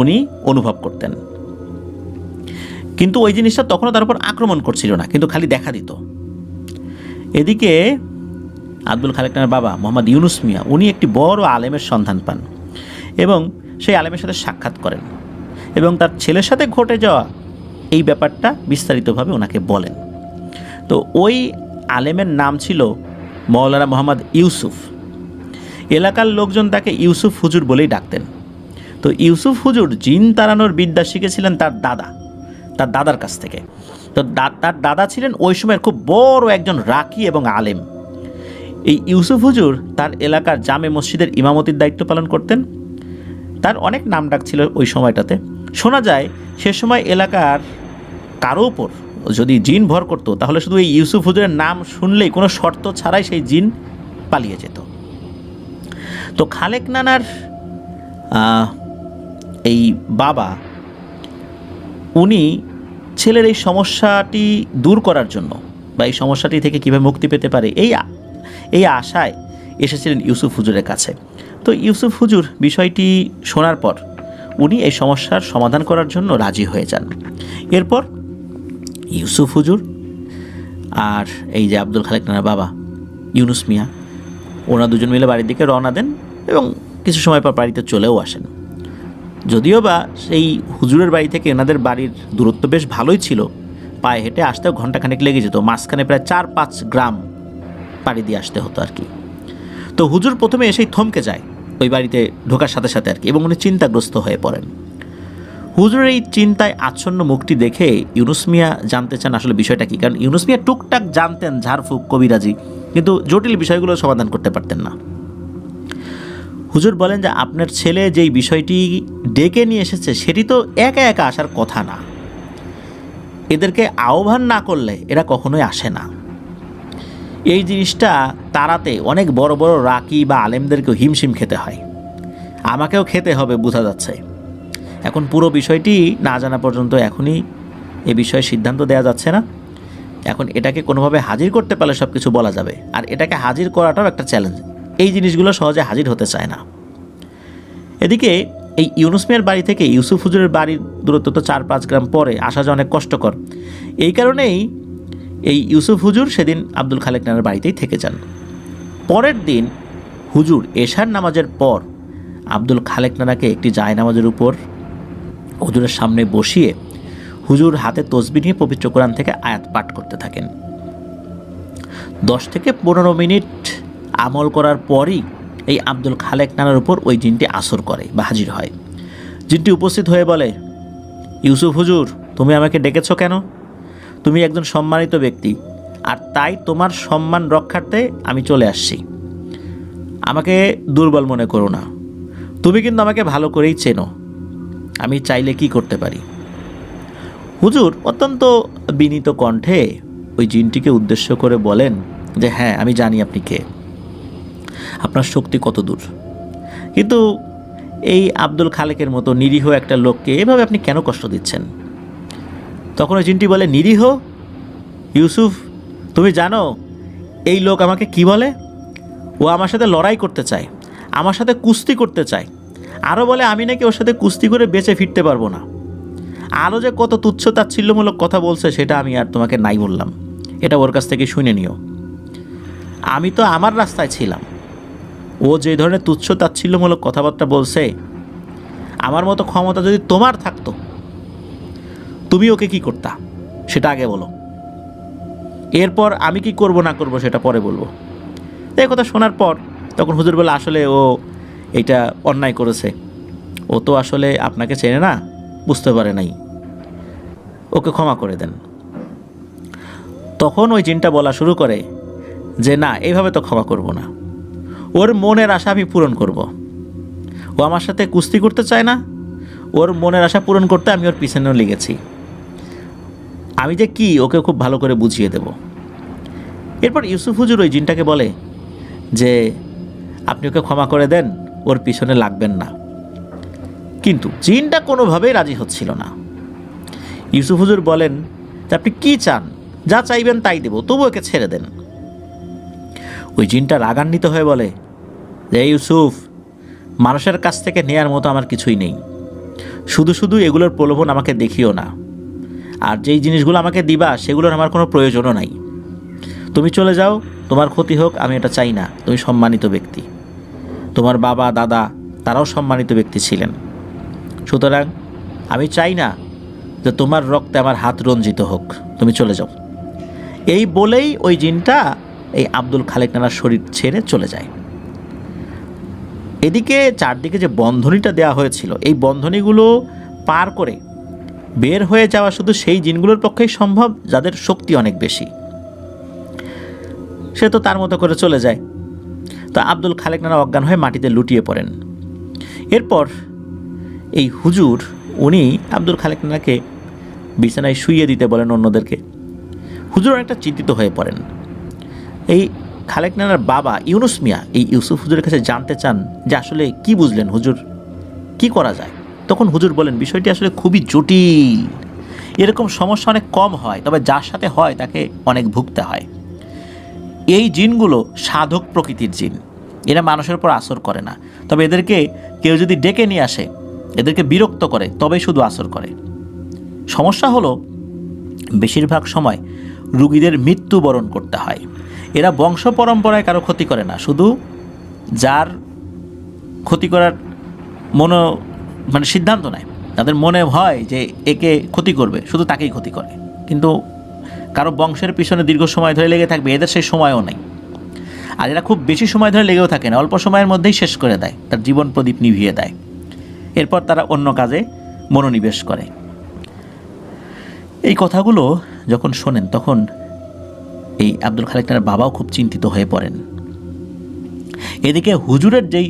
উনি অনুভব করতেন। কিন্তু ওই জিনিসটা তখনও তার উপর আক্রমণ করছিল না, কিন্তু খালি দেখা দিত। এদিকে আব্দুল খালেক নানার বাবা মোহাম্মদ ইউনুস মিয়া উনি একটি বড় আলেমের সন্ধান পান এবং সেই আলেমের সাথে সাক্ষাৎ করেন এবং তার ছেলের সাথে ঘটে যাওয়া এই ব্যাপারটা বিস্তারিতভাবে ওনাকে বলেন। তো ওই আলেমের নাম ছিল মৌলানা মোহাম্মদ ইউসুফ। এলাকার লোকজন তাকে ইউসুফ হুজুর বলেই ডাকতেন। তো ইউসুফ হুজুর জিন তাড়ানোর বিদ্যা শিখেছিলেন তার দাদার কাছ থেকে। তো তার দাদা ছিলেন ওই সময়ের খুব বড় একজন রাকি এবং আলেম। এই ইউসুফ হুজুর তার এলাকার জামে মসজিদের ইমামতির দায়িত্ব পালন করতেন। তার অনেক নামডাক ছিল ওই সময়টাতে। শোনা যায় সে সময় এলাকার কারো উপর যদি জিন ভর করতো তাহলে শুধু এই ইউসুফ হুজুরের নাম শুনলেই কোনো শর্ত ছাড়াই সেই জিন পালিয়ে যেত। তো খালেক নানার এই বাবা উনি ছেলের এই সমস্যাটি দূর করার জন্য বা এই সমস্যাটি থেকে কীভাবে মুক্তি পেতে পারে এই আশায় এসেছিলেন ইউসুফ হুজুরের কাছে। তো ইউসুফ হুজুর বিষয়টি শোনার পর উনি এই সমস্যার সমাধান করার জন্য রাজি হয়ে যান। এরপর ইউসুফ হুজুর আর এই যে আব্দুল খালেক নানার বাবা ইউনুস মিয়া ওনারা দুজন মিলে বাড়ির দিকে রওনা দেন এবং কিছু সময় পর বাড়িতে চলেও আসেন। যদিও বা সেই হুজুরের বাড়ি থেকে এনাদের বাড়ির দূরত্ব বেশ ভালোই ছিল, পায়ে হেঁটে আসতেও ঘন্টাখানেক লেগে যেত। মাঝখানে প্রায় 4-5 গ্রাম পাড়ি দিয়ে আসতে হতো আর কি। তো হুজুর প্রথমে এসেই থমকে যায় ওই বাড়িতে ঢোকার সাথে সাথে আর কি, এবং উনি চিন্তাগ্রস্ত হয়ে পড়েন। হুজুরের এই চিন্তায় আচ্ছন্ন মুখটি দেখে ইউনুস মিয়া জানতে চান আসলে বিষয়টা কী। কারণ ইউনুস মিয়া টুকটাক জানতেন ঝাড়ফুঁক কবিরাজি, কিন্তু জটিল বিষয়গুলো সমাধান করতে পারতেন না। হুজুর বলেন যে আপনার ছেলে যেই বিষয়টি ডেকে নিয়ে এসেছে সেটি তো একা একা আসার কথা না, এদেরকে আহ্বান না করলে এরা কখনোই আসে না। এই জিনিসটা তাড়াতে অনেক বড় বড় রাকি বা আলেমদেরকেও হিমশিম খেতে হয়, আমাকেও খেতে হবে বোঝা যাচ্ছে। এখন পুরো বিষয়টি না জানা পর্যন্ত এখনই এ বিষয়ে সিদ্ধান্ত দেওয়া যাচ্ছে না। এখন এটাকে কোনোভাবে হাজির করতে পারলে সব কিছু বলা যাবে, আর এটাকে হাজির করাটাও একটা চ্যালেঞ্জ। এই জিনিসগুলো সহজে হাজির হতে চায় না। এদিকে এই ইউনুস মিয়ার বাড়ি থেকে ইউসুফ হুজুরের বাড়ির দূরত্ব তো 4-5 গ্রাম পরে, আসা যাওয়া অনেক কষ্টকর। এই কারণেই এই ইউসুফ হুজুর সেদিন আব্দুল খালেক নানার বাড়িতেই থেকে যান। পরের দিন হুজুর এশার নামাজের পর আব্দুল খালেক নানাকে একটি জায়নামাজের উপর হুজুরের সামনে বসিয়ে হুজুর হাতে তসবিহ নিয়ে পবিত্র কোরআন থেকে আয়াত পাঠ করতে থাকেন। 10 থেকে 15 মিনিট আমল করার পরই এই আব্দুল খালেক নানার উপর ওই জিনটি আসর করে বা হাজির হয়। জিনটি উপস্থিত হয়ে বলে, ইউসুফ হুজুর, তুমি আমাকে ডেকেছ কেন? তুমি একজন সম্মানিত ব্যক্তি, আর তাই তোমার সম্মান রক্ষার্থে আমি চলে আসছি। আমাকে দুর্বল মনে করো না, তুমি কিন্তু আমাকে ভালো করেই চেনো, আমি চাইলে কি করতে পারি। হুজুর অত্যন্ত বিনীত কণ্ঠে ওই জিনটিকে উদ্দেশ্য করে বলেন যে হ্যাঁ, আমি জানি আপনি কে, আপনার শক্তি কত দূর, কিন্তু এই আব্দুল খালেকের মতো নিরীহ একটা লোককে এভাবে আপনি কেন কষ্ট দিচ্ছেন? তখন ওই জিনটি বলে, নিরীহ? ইউসুফ, তুমি জানো এই লোক আমাকে কি বলে? ও আমার সাথে লড়াই করতে চায়, আমার সাথে কুস্তি করতে চায়, আরও বলে আমি নাকি ওর সাথে কুস্তি করে বেঁচে ফিরতে পারবো না। আরও যে কত তুচ্ছ তাচ্ছিল্যমূলক কথা বলছে সেটা আমি আর তোমাকে নাই বললাম, এটা ওর কাছ থেকে শুনে নিও। আমি তো আমার রাস্তায় ছিলাম, ও যে ধরনের তুচ্ছ তাচ্ছিল্যমূলক কথাবার্তা বলছে, আমার মতো ক্ষমতা যদি তোমার থাকতো তুমি ওকে কি করতা সেটা আগে বলো, এরপর আমি কি করব না করব সেটা পরে বলবো। এই কথা শোনার পর তখন হুজুর বলে, আসলে ও এটা অন্যায় করেছে, ও তো আসলে আপনাকে চেনে না, বুঝতে পারে নাই, ওকে ক্ষমা করে দেন। তখন ওই জিনটা বলা শুরু করে যে না, এইভাবে তো ক্ষমা করব না, ওর মনের আশা আমি পূরণ করব। ও আমার সাথে কুস্তি করতে চায় না, ওর মনের আশা পূরণ করতে আমি ওর পিছনেও লেগেছি, আমি যে কি ওকে খুব ভালো করে বুঝিয়ে দেব। এরপর ইউসুফ হুজুর ওই জিনটাকে বলে যে আপনি ওকে ক্ষমা করে দেন, ওর পিছনে লাগবেন না। কিন্তু জিনটা কোনোভাবেই রাজি হচ্ছিল না। ইউসুফ হুজুর বলেন যে আপনি কি চান, যা চাইবেন তাই দেব, তবু ওকে ছেড়ে দেন। ওই জিনটা রাগান্বিত হয়ে বলে যে ইউসুফ, মানুষের কাছ থেকে নেয়ার মতো আমার কিছুই নেই, শুধু শুধু এগুলোর প্রলোভন আমাকে দেখিও না, আর যেই জিনিসগুলো আমাকে দিবা সেগুলোর আমার কোনো প্রয়োজনও নাই। তুমি চলে যাও, তোমার ক্ষতি হোক, আমি এটা চাই না। তুমি সম্মানিত ব্যক্তি, তোমার বাবা দাদা তারাও সম্মানিত ব্যক্তি ছিলেন, সুতরাং আমি চাই না যে তোমার রক্তে আমার হাত রঞ্জিত হোক, তুমি চলে যাও। এই বলেই ওই জিনটা এই আব্দুল খালেক নানার শরীর ছেড়ে চলে যায়। এদিকে চারদিকে যে বন্ধনীটা দেওয়া হয়েছিল, এই বন্ধনীগুলো পার করে বের হয়ে যাওয়া শুধু সেই জিনগুলোর পক্ষেই সম্ভব যাদের শক্তি অনেক বেশি। সে তো তার মতো করে চলে যায়। তো আব্দুল খালেক নানা অজ্ঞান হয়ে মাটিতে লুটিয়ে পড়েন। এরপর এই হুজুর উনি আব্দুল খালেক নানাকে বিছানায় শুইয়ে দিতে বলেন অন্যদেরকে। হুজুর অনেকটা চিন্তিত হয়ে পড়েন। এই খালেক নানার বাবা ইউনুস মিয়া এই ইউসুফ হুজুরের কাছে জানতে চান যে আসলে কি বুঝলেন হুজুর, কি করা যায়। তখন হুজুর বলেন, বিষয়টি আসলে খুবই জটিল, এরকম সমস্যা অনেক কম হয়, তবে যার সাথে হয় তাকে অনেক ভুগতে হয়। এই জিনগুলো সাধক প্রকৃতির জিন, এরা মানুষের উপর আসর করে না, তবে এদেরকে কেউ যদি ডেকে নিয়ে আসে, এদেরকে বিরক্ত করে, তবেই শুধু আসর করে। সমস্যা হলো বেশিরভাগ সময় রুগীদের মৃত্যুবরণ করতে হয়। এরা বংশ পরম্পরায় কারো ক্ষতি করে না, শুধু যার ক্ষতি করার সিদ্ধান্ত নেয়, তাদের মনে হয় যে একে ক্ষতি করবে, শুধু তাকেই ক্ষতি করে। কিন্তু কারো বংশের পিছনে দীর্ঘ সময় ধরে লেগে থাকবে, এদের সেই সময়ও নেই। আর এরা খুব বেশি সময় ধরে লেগেও থাকে না, অল্প সময়ের মধ্যেই শেষ করে দেয়, তার জীবন প্রদীপ নিভিয়ে দেয়। এরপর তারা অন্য কাজে মনোনিবেশ করে। এই কথাগুলো যখন শোনেন তখন এই আব্দুল খালেক নানার বাবাও খুব চিন্তিত হয়ে পড়েন। এদিকে হুজুরের যেই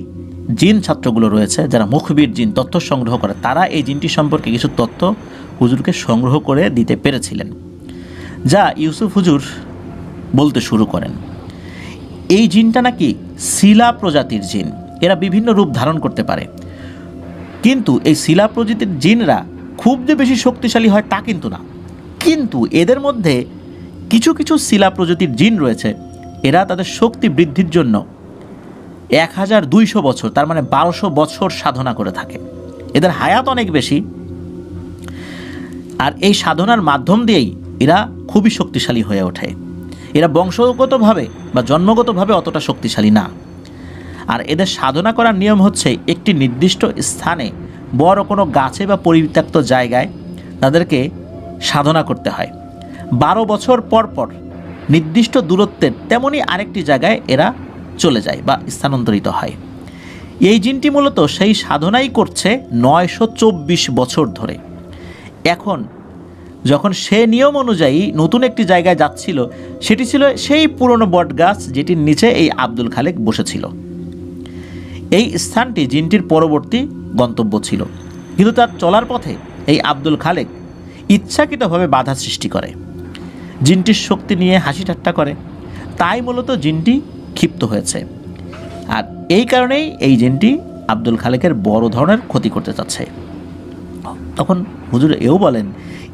জিন ছাত্রগুলো রয়েছে, যারা মুখবির জিন, তথ্য সংগ্রহ করে, তারা এই জিনটি সম্পর্কে কিছু তথ্য হুজুরকে সংগ্রহ করে দিতে পেরেছিলেন, যা ইউসুফ হুজুর বলতে শুরু করেন। এই জিনটা নাকি শিলা প্রজাতির জিন, এরা বিভিন্ন রূপ ধারণ করতে পারে, কিন্তু এই শিলা প্রজাতির জিনরা খুব যে বেশি শক্তিশালী হয় তা কিন্তু না। কিন্তু এদের মধ্যে কিছু কিছু শিলা প্রজাতির জিন রয়েছে, এরা তাদের শক্তি বৃদ্ধির জন্য 1200 বছর, তার মানে 1200 বছর সাধনা করে থাকে। এদের হায়াত অনেক বেশি, আর এই সাধনার মাধ্যম দিয়েই এরা খুবই শক্তিশালী হয়ে ওঠে। এরা বংশগতভাবে বা জন্মগতভাবে অতটা শক্তিশালী না। আর এদের সাধনা করার নিয়ম হচ্ছে একটি নির্দিষ্ট স্থানে বড় কোনো গাছে বা পরিত্যক্ত জায়গায় তাদেরকে সাধনা করতে হয়। 12 বছর পর পর নির্দিষ্ট দূরত্বের তেমনই আরেকটি জায়গায় এরা চলে যায় বা স্থানান্তরিত হয়। এই জিনটি মূলত সেই সাধনাই করছে 924 বছর ধরে। এখন যখন সে নিয়ম অনুযায়ী নতুন একটি জায়গায় যাচ্ছিল, সেটি ছিল সেই পুরনো বট গাছ যেটির নিচে এই আব্দুল খালেক বসেছিল। এই স্থানটি জিনটির পরবর্তী গন্তব্য ছিল, কিন্তু তার চলার পথে এই আব্দুল খালেক ইচ্ছাকৃতভাবে বাধা সৃষ্টি করে, জিনটির শক্তি নিয়ে হাসি ঠাট্টা করে। তাই মূলত জিনটি ক্ষিপ্ত হয়েছে, আর এই কারণেই এই জিনটি আব্দুল খালেকের বড় ধরনের ক্ষতি করতে চাচ্ছে। তখন হুজুর এও বলেন,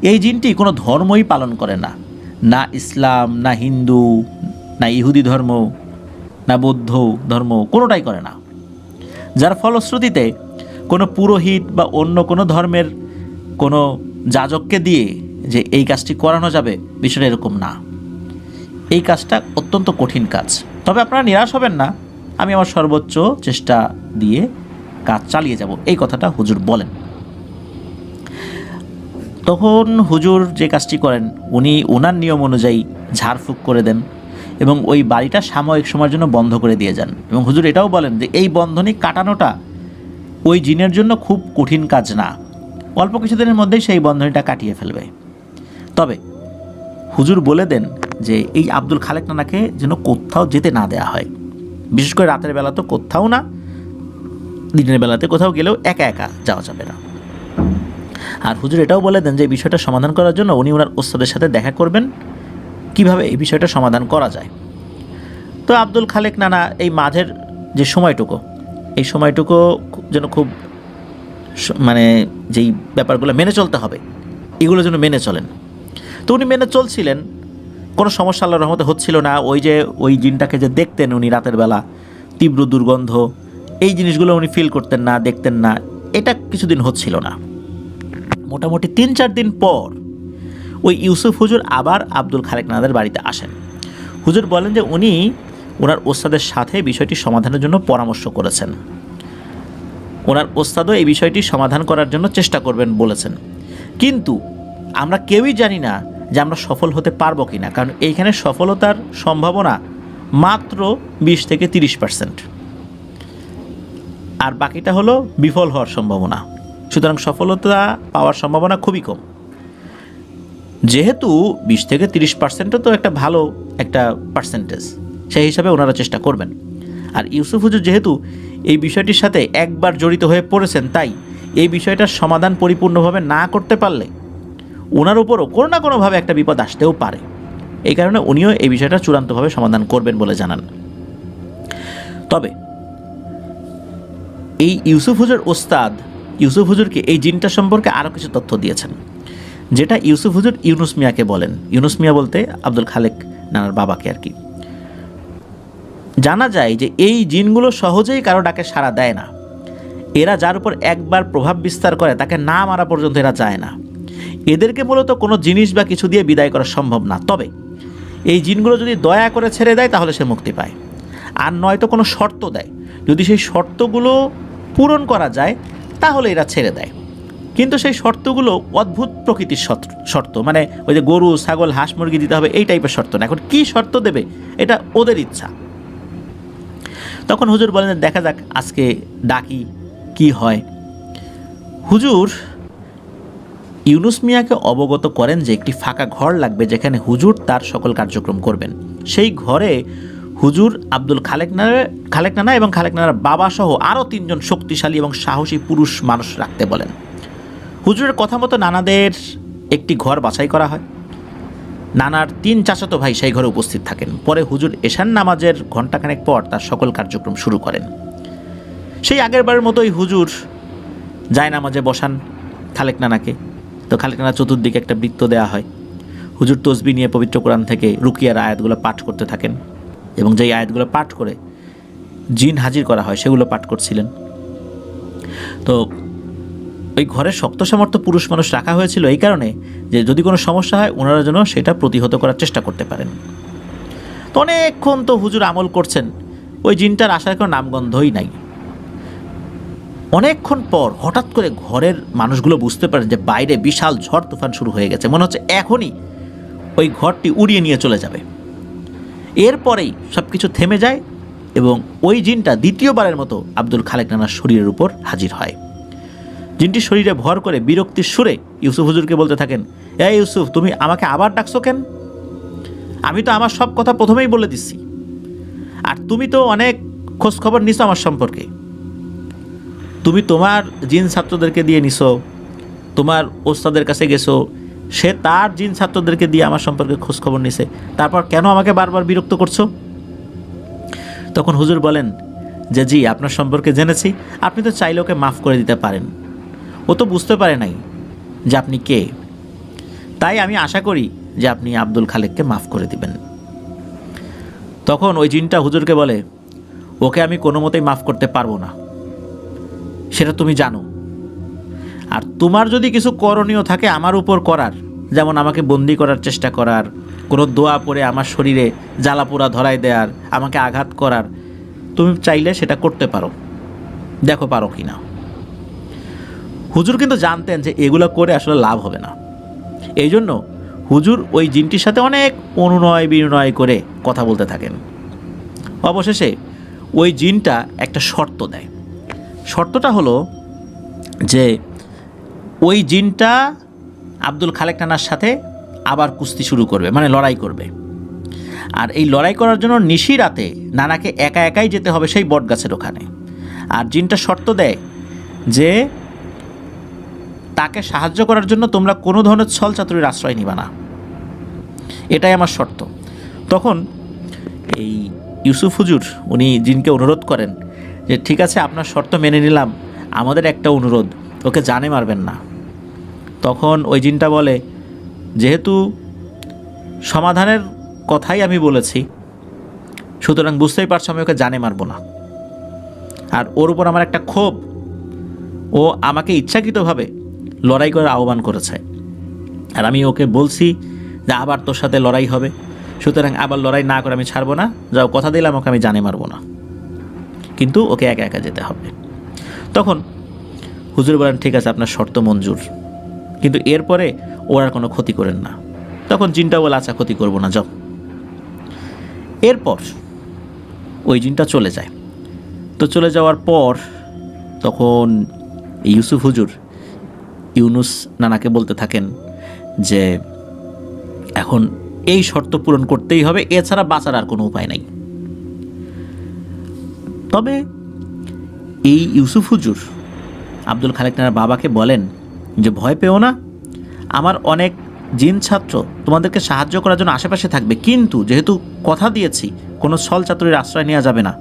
এই জিনটি কোনো ধর্মই পালন করে না, না ইসলাম, না হিন্দু, না ইহুদি ধর্ম, না বৌদ্ধ ধর্ম, কোনোটাই করে না। যার ফলশ্রুতিতে কোনো পুরোহিত বা অন্য কোনো ধর্মের কোনো যাজককে দিয়ে যে এই কাজটি করানো যাবে, বিষয়টা এরকম না। এই কাজটা অত্যন্ত কঠিন কাজ। তবে আপনারা নিরাশ হবেন না, আমি আমার সর্বোচ্চ চেষ্টা দিয়ে কাজ চালিয়ে যাব, এই কথাটা হুজুর বলেন। তখন হুজুর যে কাজটি করেন, উনি ওনার নিয়ম অনুযায়ী ঝাড়ফুঁক করে দেন এবং ওই বাড়িটা সাময়িক সময়ের জন্য বন্ধ করে দিয়ে যান। এবং হুজুর এটাও বলেন যে এই বন্ধনী কাটানোটা ওই জিনের জন্য খুব কঠিন কাজ না, অল্প কিছুদিনের মধ্যেই সেই বন্ধনীটা কাটিয়ে ফেলবে। তবে হুজুর বলে দেন যে এই আব্দুল খালেক নানাকে যেন কোথাও যেতে না দেয়া হয়, বিশেষ করে রাতের বেলা তো কোথাও না, দিনের বেলাতে কোথাও গেলেও একা একা যাওয়া যাবে না। আর হুজুর এটাও বলে দেন যে এই বিষয়টা সমাধান করার জন্য উনি ওনার ওস্তাদের সাথে দেখা করবেন, কিভাবে এই বিষয়টা সমাধান করা যায়। তো আব্দুল খালেক নানা এই মাঝের যে সময়টুকু, এই সময়টুকু যেন খুব মানে যেই ব্যাপারগুলো মেনে চলতে হবে, এগুলো যেন মেনে চলেন। তো উনি মেনে চলছিলেন, কোনো সমস্যা আল্লাহর রহমতে হচ্ছিল না। ওই জিনটাকে যে দেখতেন উনি রাতের বেলা, তীব্র দুর্গন্ধ, এই জিনিসগুলো উনি ফিল করতেন না, দেখতেন না, এটা কিছুদিন হচ্ছিল না। মোটামুটি 3-4 দিন পর ওই ইউসুফ হুজুর আবার আব্দুল খালেক নানাদের বাড়িতে আসেন। হুজুর বলেন যে উনি ওনার ওস্তাদের সাথে বিষয়টি সমাধানের জন্য পরামর্শ করেছেন, ওনার ওস্তাদও এই বিষয়টি সমাধান করার জন্য চেষ্টা করবেন বলেছেন, কিন্তু আমরা কেউই জানি না যে আমরা সফল হতে পারবো কি না, কারণ এইখানে সফলতার সম্ভাবনা মাত্র 20 থেকে 30%, আর বাকিটা হলো বিফল হওয়ার সম্ভাবনা। সুতরাং সফলতা পাওয়ার সম্ভাবনা খুবই কম। যেহেতু 20 থেকে 30%ও তো একটা ভালো একটা পার্সেন্টেজ, সেই হিসাবে ওনারা চেষ্টা করবেন। আর ইউসুফ হুজুর যেহেতু এই বিষয়টির সাথে একবার জড়িত হয়ে পড়েছেন, তাই এই বিষয়টার সমাধান পরিপূর্ণভাবে না করতে পারলে ওনার উপরও কোনো না কোনোভাবে একটা বিপদ আসতেও পারে। এই কারণে উনিও এই বিষয়টা চূড়ান্তভাবে সমাধান করবেন বলে জানান। তবে এই ইউসুফ হুজুর ওস্তাদ ইউসুফ হুজুরকে এই জিনটা সম্পর্কে আরও কিছু তথ্য দিয়েছেন, যেটা ইউসুফ হুজুর ইউনুস মিয়াকে বলেন। ইউনুস মিয়া বলতে আব্দুল খালেক নানার বাবাকে আর কি। জানা যায় যে এই জিনগুলো সহজেই কারো ডাকে সাড়া দেয় না। এরা যার উপর একবার প্রভাব বিস্তার করে তাকে না মারা পর্যন্ত এরা যায় না। এদেরকে মূলত কোনো জিনিস বা কিছু দিয়ে বিদায় করা সম্ভব না। তবে এই জিনগুলো যদি দয়া করে ছেড়ে দেয় তাহলে সে মুক্তি পায়, আর নয়তো কোনো শর্ত দেয়, যদি সেই শর্তগুলো পূরণ করা যায় তাহলে এরা ছেড়ে দেয়। কিন্তু সেই শর্তগুলো অদ্ভুত প্রকৃতির শর্ত, মানে ওই যে গরু, ছাগল, হাঁস, মুরগি দিতে হবে এই টাইপের শর্ত না। এখন কী শর্ত দেবে এটা ওদের ইচ্ছা। তখন হুজুর বলেন দেখা যাক আজকে ডাকি কি হয়। হুজুর ইউনুস মিয়াকে অবগত করেন যে একটি ফাঁকা ঘর লাগবে যেখানে হুজুর তার সকল কার্যক্রম করবেন। সেই ঘরে হুজুর আব্দুল খালেক নানা এবং খালেক নানার বাবা সহ আরও 3 জন শক্তিশালী এবং সাহসী পুরুষ মানুষ রাখতে বলেন। হুজুরের কথা মতো নানাদের একটি ঘর বাছাই করা হয়। নানার 3 চাচাতো ভাই সেই ঘরে উপস্থিত থাকেন। পরে হুজুর এশান নামাজের ঘণ্টাখানেক পর তার সকল কার্যক্রম শুরু করেন। সেই আগের বারের মতোই হুজুর যায় নামাজে বসান খালেক নানাকে। তো খালেক নানা চতুর্দিকে একটা বৃত্ত দেওয়া হয়। হুজুর তসবিহ নিয়ে পবিত্র কোরআন থেকে রুকিয়ার আয়াতগুলো পাঠ করতে থাকেন, এবং যেই আয়াতগুলো পাঠ করে জিন হাজির করা হয় সেগুলো পাঠ করছিলেন। তো ওই ঘরে শক্ত সামর্থ্য পুরুষ মানুষ রাখা হয়েছিল এই কারণে যে যদি কোনো সমস্যা হয় ওনারা যেন সেটা প্রতিহত করার চেষ্টা করতে পারেন। তো অনেকক্ষণ তো হুজুর আমল করছেন, ওই জিনটার আসার কোনো নামগন্ধই নাই। অনেকক্ষণ পর হঠাৎ করে ঘরের মানুষগুলো বুঝতে পারেন যে বাইরে বিশাল ঝড় তুফান শুরু হয়ে গেছে, মনে হচ্ছে এখনই ওই ঘরটি উড়িয়ে নিয়ে চলে যাবে। এরপরেই সব কিছু থেমে যায় এবং ওই জিনটা দ্বিতীয়বারের মতো আব্দুল খালেক নানার শরীরের উপর হাজির হয়। জিনটি শরীরে ভর করে বিরক্তির সুরে ইউসুফ হুজুরকে বলতে থাকেন, এই ইউসুফ, তুমি আমাকে আবার ডাকছো কেন? আমি তো আমার সব কথা প্রথমেই বলে দিচ্ছি, আর তুমি তো অনেক খোঁজখবর নিছো আমার সম্পর্কে। তুমি তোমার জিন ছাত্রদেরকে দিয়ে নিছো, তোমার ওস্তাদের কাছে গেছো, সে তার জিন ছাত্রদেরকে দিয়ে আমার সম্পর্কে খোঁজখবর নিছে, তারপর কেন আমাকে বারবার বিরক্ত করছো? তখন হুজুর বলেন যে জি, আপনার সম্পর্কে জেনেছি, আপনি তো চাইলে ওকে মাফ করে দিতে পারেন, ও তো বুঝতে পারে নাই যে আপনি কে, তাই আমি আশা করি যে আপনি আব্দুল খালেককে মাফ করে দিবেন। তখন ওই জিনটা হুজুরকে বলে, ওকে আমি কোনো মতেই মাফ করতে পারবো না, সেটা তুমি জানো। আর তোমার যদি কিছু করণীয় থাকে আমার উপর করার, যেমন আমাকে বন্দি করার চেষ্টা করার, কোনো দোয়া পড়ে আমার শরীরে জ্বালাপোড়া ধরায় দেওয়ার, আমাকে আঘাত করার, তুমি চাইলে সেটা করতে পারো, দেখো পারো কি না। হুজুর কিন্তু জানতেন যে এগুলো করে আসলে লাভ হবে না, এই জন্য হুজুর ওই জিনটির সাথে অনেক অনুনয় বিনয় করে কথা বলতে থাকেন। অবশেষে ওই জিনটা একটা শর্ত দেয়। শর্তটা হলো যে ওই জিনটা আব্দুল খালেক নানার সাথে আবার কুস্তি শুরু করবে, মানে লড়াই করবে। আর এই লড়াই করার জন্য নিশি রাতে নানাকে একা একাই যেতে হবে সেই বটগাছের ওখানে। আর জিনটা শর্ত দেয় যে তাকে সাহায্য করার জন্য তোমরা কোনো ধরনের ছল চাতুরির আশ্রয় নিবা না, এটাই আমার শর্ত। তখন এই ইউসুফ হুজুর উনি জিনকে অনুরোধ করেন যে ঠিক আছে, আপনার শর্ত মেনে নিলাম, আমাদের একটা অনুরোধ, ওকে জানে মারবেন না। তখন ওই জিনটা বলে, যেহেতু সমাধানের কথাই আমি বলেছি, সুতরাং বুঝতেই পারছো আমি ওকে জানে মারবো না। আর ওর উপর আমার একটা ক্ষোভ, ও আমাকে ইচ্ছাকৃতভাবে লড়াই করার আহ্বান করেছে, আর আমি ওকে বলছি যে আবার তোর সাথে লড়াই হবে, সুতরাং আবার লড়াই না করে আমি ছাড়বো না, যাও কথা দিলাম ওকে আমি জানে মারবো না, কিন্তু ওকে একা একা যেতে হবে। তখন হুজুর বলেন, ঠিক আছে, আপনার শর্ত মঞ্জুর, কিন্তু এরপরে ওর আর কোনো ক্ষতি করেন না। তখন জিনটা বলে, আচ্ছা ক্ষতি করবো না, যাও। এরপর ওই জিনটা চলে যায়। তো চলে যাওয়ার পর তখন ইউসুফ হুজুর ইউনুস নানাকে বলতে থাকেন যে এখন এই শর্ত পূরণ করতেই হবে, এছাড়া বাঁচার আর কোনো উপায় নাই। তবে এই ইউসুফ হুজুর আব্দুল খালেক নানার বাবাকে বলেন যে ভয় পেও না, আমার অনেক জিন ছাত্র তোমাদেরকে সাহায্য করার জন্য আশেপাশে থাকবে, কিন্তু যেহেতু কথা দিয়েছি কোনো ছল চাতুরির আশ্রয় নেওয়া যাবে না,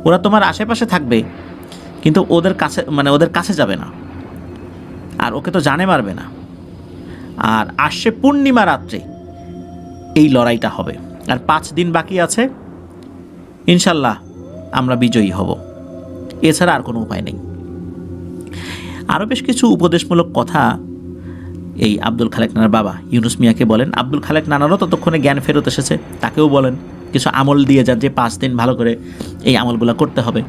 ওরা তোমার আশেপাশে থাকবে কিন্তু ওদের কাছে যাবে না, আর ওকে তো জানে মারবে না। আর আসছে পূর্ণিমা রাত্রে এই লড়াইটা হবে, আর 5 দিন বাকি আছে, ইনশাল্লাহ আমরা বিজয়ী হব, এছাড়া আর কোনো উপায় নেই। আরও বেশ কিছু উপদেশমূলক কথা এই আব্দুল খালেক নানার বাবা ইউনুস মিয়াকে বলেন। আব্দুল খালেক নানারও ততক্ষণে জ্ঞান ফেরত এসেছে, তাকেও বলেন কিছু আমল দিয়ে যান যে 5 দিন ভালো করে এই আমলগুলো করতে হবে।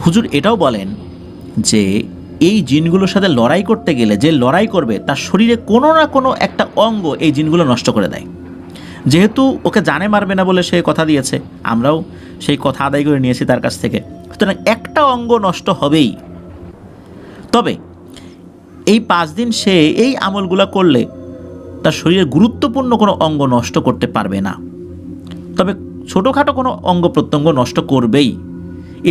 হুজুর এটাও বলেন যে এই জিনগুলোর সাথে লড়াই করতে গেলে যে লড়াই করবে তার শরীরে কোনো না কোনো একটা অঙ্গ এই জিনগুলো নষ্ট করে দেয়। যেহেতু ওকে জানে মারবে না বলে সে কথা দিয়েছে, আমরাও সেই কথা আদায় করে নিয়েছি তার কাছ থেকে, সুতরাং একটা অঙ্গ নষ্ট হবেই। তবে এই 5 দিন সে এই আমলগুলো করলে তার শরীরের গুরুত্বপূর্ণ কোনো অঙ্গ নষ্ট করতে পারবে না, তবে ছোটোখাটো কোনো অঙ্গ প্রত্যঙ্গ নষ্ট করবেই,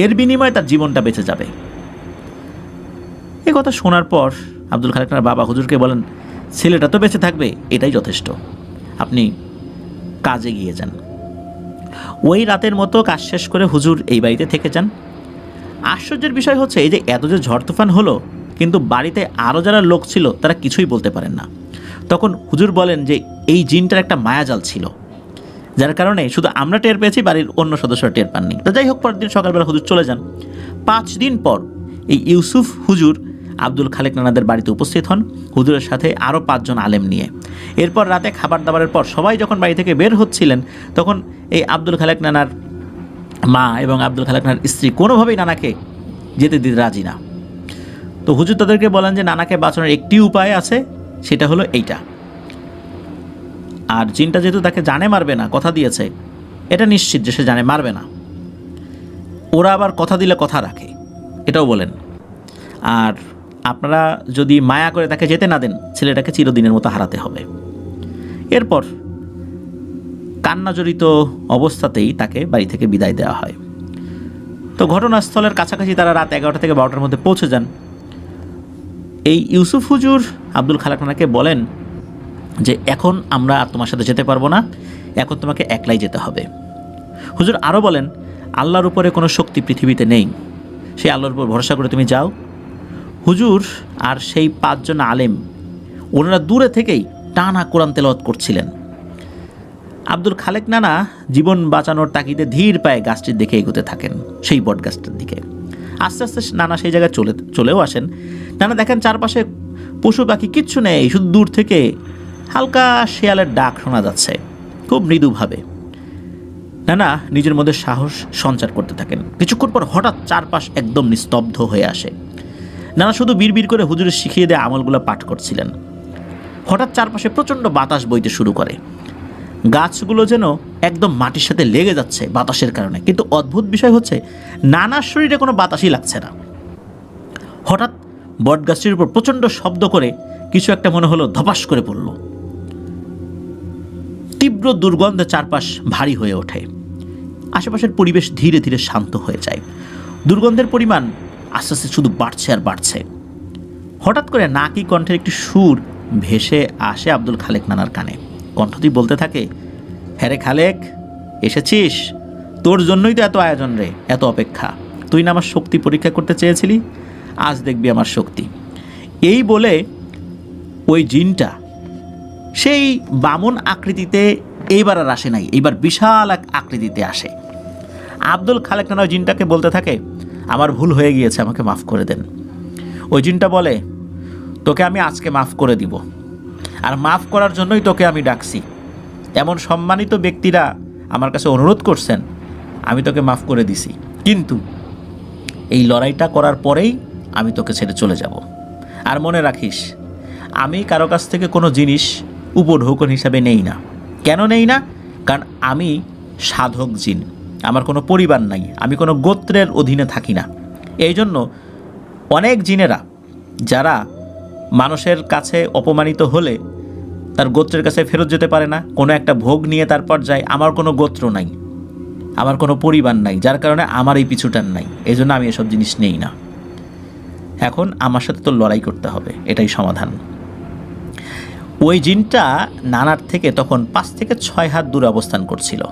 এর বিনিময়ে তার জীবনটা বেঁচে যাবে। এই কথা শোনার পর আব্দুল খালেক নানার বাবা হুজুরকে বলেন, ছেলেটা তো বেঁচে থাকবে, এটাই যথেষ্ট, আপনি কাজে গিয়ে যান। ওই রাতের মতো কাজ শেষ করে হুজুর এই বাড়িতে থেকে যান। আশ্চর্যের বিষয় হচ্ছে এই যে এত যে ঝড় তুফান হলো, কিন্তু বাড়িতে আরও যারা লোক ছিল তারা কিছুই বলতে পারেন না। তখন হুজুর বলেন যে এই জিনটার একটা মায়াজাল ছিল, যার কারণে শুধু আমরা টের পেয়েছি, বাড়ির অন্য সদস্যরা টের পাননি। তো যাই হোক, পরের দিন সকালবেলা হুজুর চলে যান। 5 দিন পর এই ইউসুফ হুজুর আব্দুল খালেক নানাদের বাড়িতে উপস্থিত হন হুজুরের সাথে আরও 5 জন আলেম নিয়ে। এরপর রাতে খাবার দাবারের পর সবাই যখন বাড়ি থেকে বের হচ্ছিলেন, তখন এই আব্দুল খালেক নানার মা এবং আব্দুল খালেক নানার স্ত্রী কোনোভাবেই নানাকে যেতে দিতে রাজি না। তো হুজুর তাদেরকে বলেন যে নানাকে বাঁচানোর একটি উপায় আছে, সেটা হলো এইটা। আর জিনটা যেহেতু তাকে জানে মারবে না, কথা দিয়েছে, এটা নিশ্চিত যে সে জানে মারবে না। ওরা আবার কথা দিলে কথা রাখে, এটাও বলেন। আর আপনারা যদি মায়া করে তাকে যেতে না দেন, ছেলেটাকে চিরদিনের মতো হারাতে হবে। এরপর কান্নাজড়িত অবস্থাতেই তাকে বাড়ি থেকে বিদায় দেওয়া হয়। তো ঘটনাস্থলের কাছাকাছি তারা রাত 11টা থেকে 12টার মধ্যে পৌঁছে যান। এই ইউসুফ হুজুর আব্দুল খালেক নানাকে বলেন যে এখন আমরা আর তোমার সাথে যেতে পারবো না, এখন তোমাকে একলাই যেতে হবে। হুজুর আরও বলেন, আল্লাহর উপরে কোনো শক্তি পৃথিবীতে নেই, সেই আল্লাহর উপর ভরসা করে তুমি যাও। হুজুর আর সেই 5 জন আলেম ওনারা দূরে থেকেই টানা কোরআন তেলাওয়াত করছিলেন। আব্দুল খালেক নানা জীবন বাঁচানোর তাগিদে ধীর পায়ে গাছটির দিকে এগোতে থাকেন, সেই বট গাছটার দিকে। আস্তে আস্তে নানা সেই জায়গায় চলেও আসেন। নানা দেখেন চারপাশে পশু পাখি কিচ্ছু নেই, শুধু দূর থেকে হালকা শেয়ালের ডাক শোনা যাচ্ছে খুব মৃদুভাবে। নানা নিজের মধ্যে সাহস সঞ্চার করতে থাকেন। কিছুক্ষণ পর হঠাৎ চারপাশ একদম নিস্তব্ধ হয়ে আসে। নানা শুধু বিড়বিড় করে হুজুরের শিখিয়ে দেওয়া আমলগুলো পাঠ করছিলেন। হঠাৎ চারপাশে প্রচণ্ড বাতাস বইতে শুরু করে। গাছগুলো যেন একদম মাটির সাথে লেগে যাচ্ছে বাতাসের কারণে। কিন্তু অদ্ভুত বিষয় হচ্ছে, নানার শরীরে কোনো বাতাসই লাগছে না। হঠাৎ বটগাছটির উপর প্রচণ্ড শব্দ করে কিছু একটা মনে হলো ধপাস করে পড়ল। তীব্র দুর্গন্ধে চারপাশ ভারী হয়ে ওঠে। আশেপাশের পরিবেশ ধীরে ধীরে শান্ত হয়ে যায়। দুর্গন্ধের পরিমাণ আস্তে আস্তে শুধু বাড়ছে আর বাড়ছে। হঠাৎ করে নাকি কণ্ঠের একটি সুর ভেসে আসে আব্দুল খালেক নানার কানে। কণ্ঠটি বলতে থাকে, হ্যাঁ রে খালেক, এসেছিস? তোর জন্যই তো এত আয়োজন রে, এত অপেক্ষা। তুই না আমার শক্তি পরীক্ষা করতে চেয়েছিলি, আজ দেখবি আমার শক্তি। এই বলে ওই জিনটা সেই বামন আকৃতিতে এইবার আর আসে নাই, এইবার বিশাল এক আকৃতিতে আসে। আব্দুল খালেক নানা ওই জিনটাকে বলতে থাকে, আমার ভুল হয়ে গিয়েছে, আমাকে মাফ করে দেন। ওই জিনটা বলে, তোকে আমি আজকে মাফ করে দিব, আর মাফ করার জন্যই তোকে আমি ডাকছি। এমন সম্মানিত ব্যক্তিরা আমার কাছে অনুরোধ করছেন, আমি তোকে মাফ করে দিছি, কিন্তু এই লড়াইটা করার পরেই আমি তোকে ছেড়ে চলে যাব। আর মনে রাখিস, আমি কারো কাছ থেকে কোনো জিনিস উপঢৌকন হিসাবে নেই না। কেন নেই না? কারণ আমি সাধক জিন, আমার কোনো পরিবার নাই, আমি কোনো গোত্রের অধীনে থাকি না। এই জন্য অনেক জিনেরা যারা মানুষের কাছে অপমানিত হলে তার গোত্রের কাছে ফেরত যেতে পারে না, কোনো একটা ভোগ নিয়ে তারপর যায়। আমার কোনো গোত্র নাই, আমার কোনো পরিবার নাই, যার কারণে আমার এই পিছুটান নাই। এই জন্য আমি এসব জিনিস নেই না। এখন আমার সাথে তো লড়াই করতে হবে, এটাই সমাধান। ওই জিনটা নানার থেকে তখন 5 থেকে 6 হাত দূরে অবস্থান করছিল।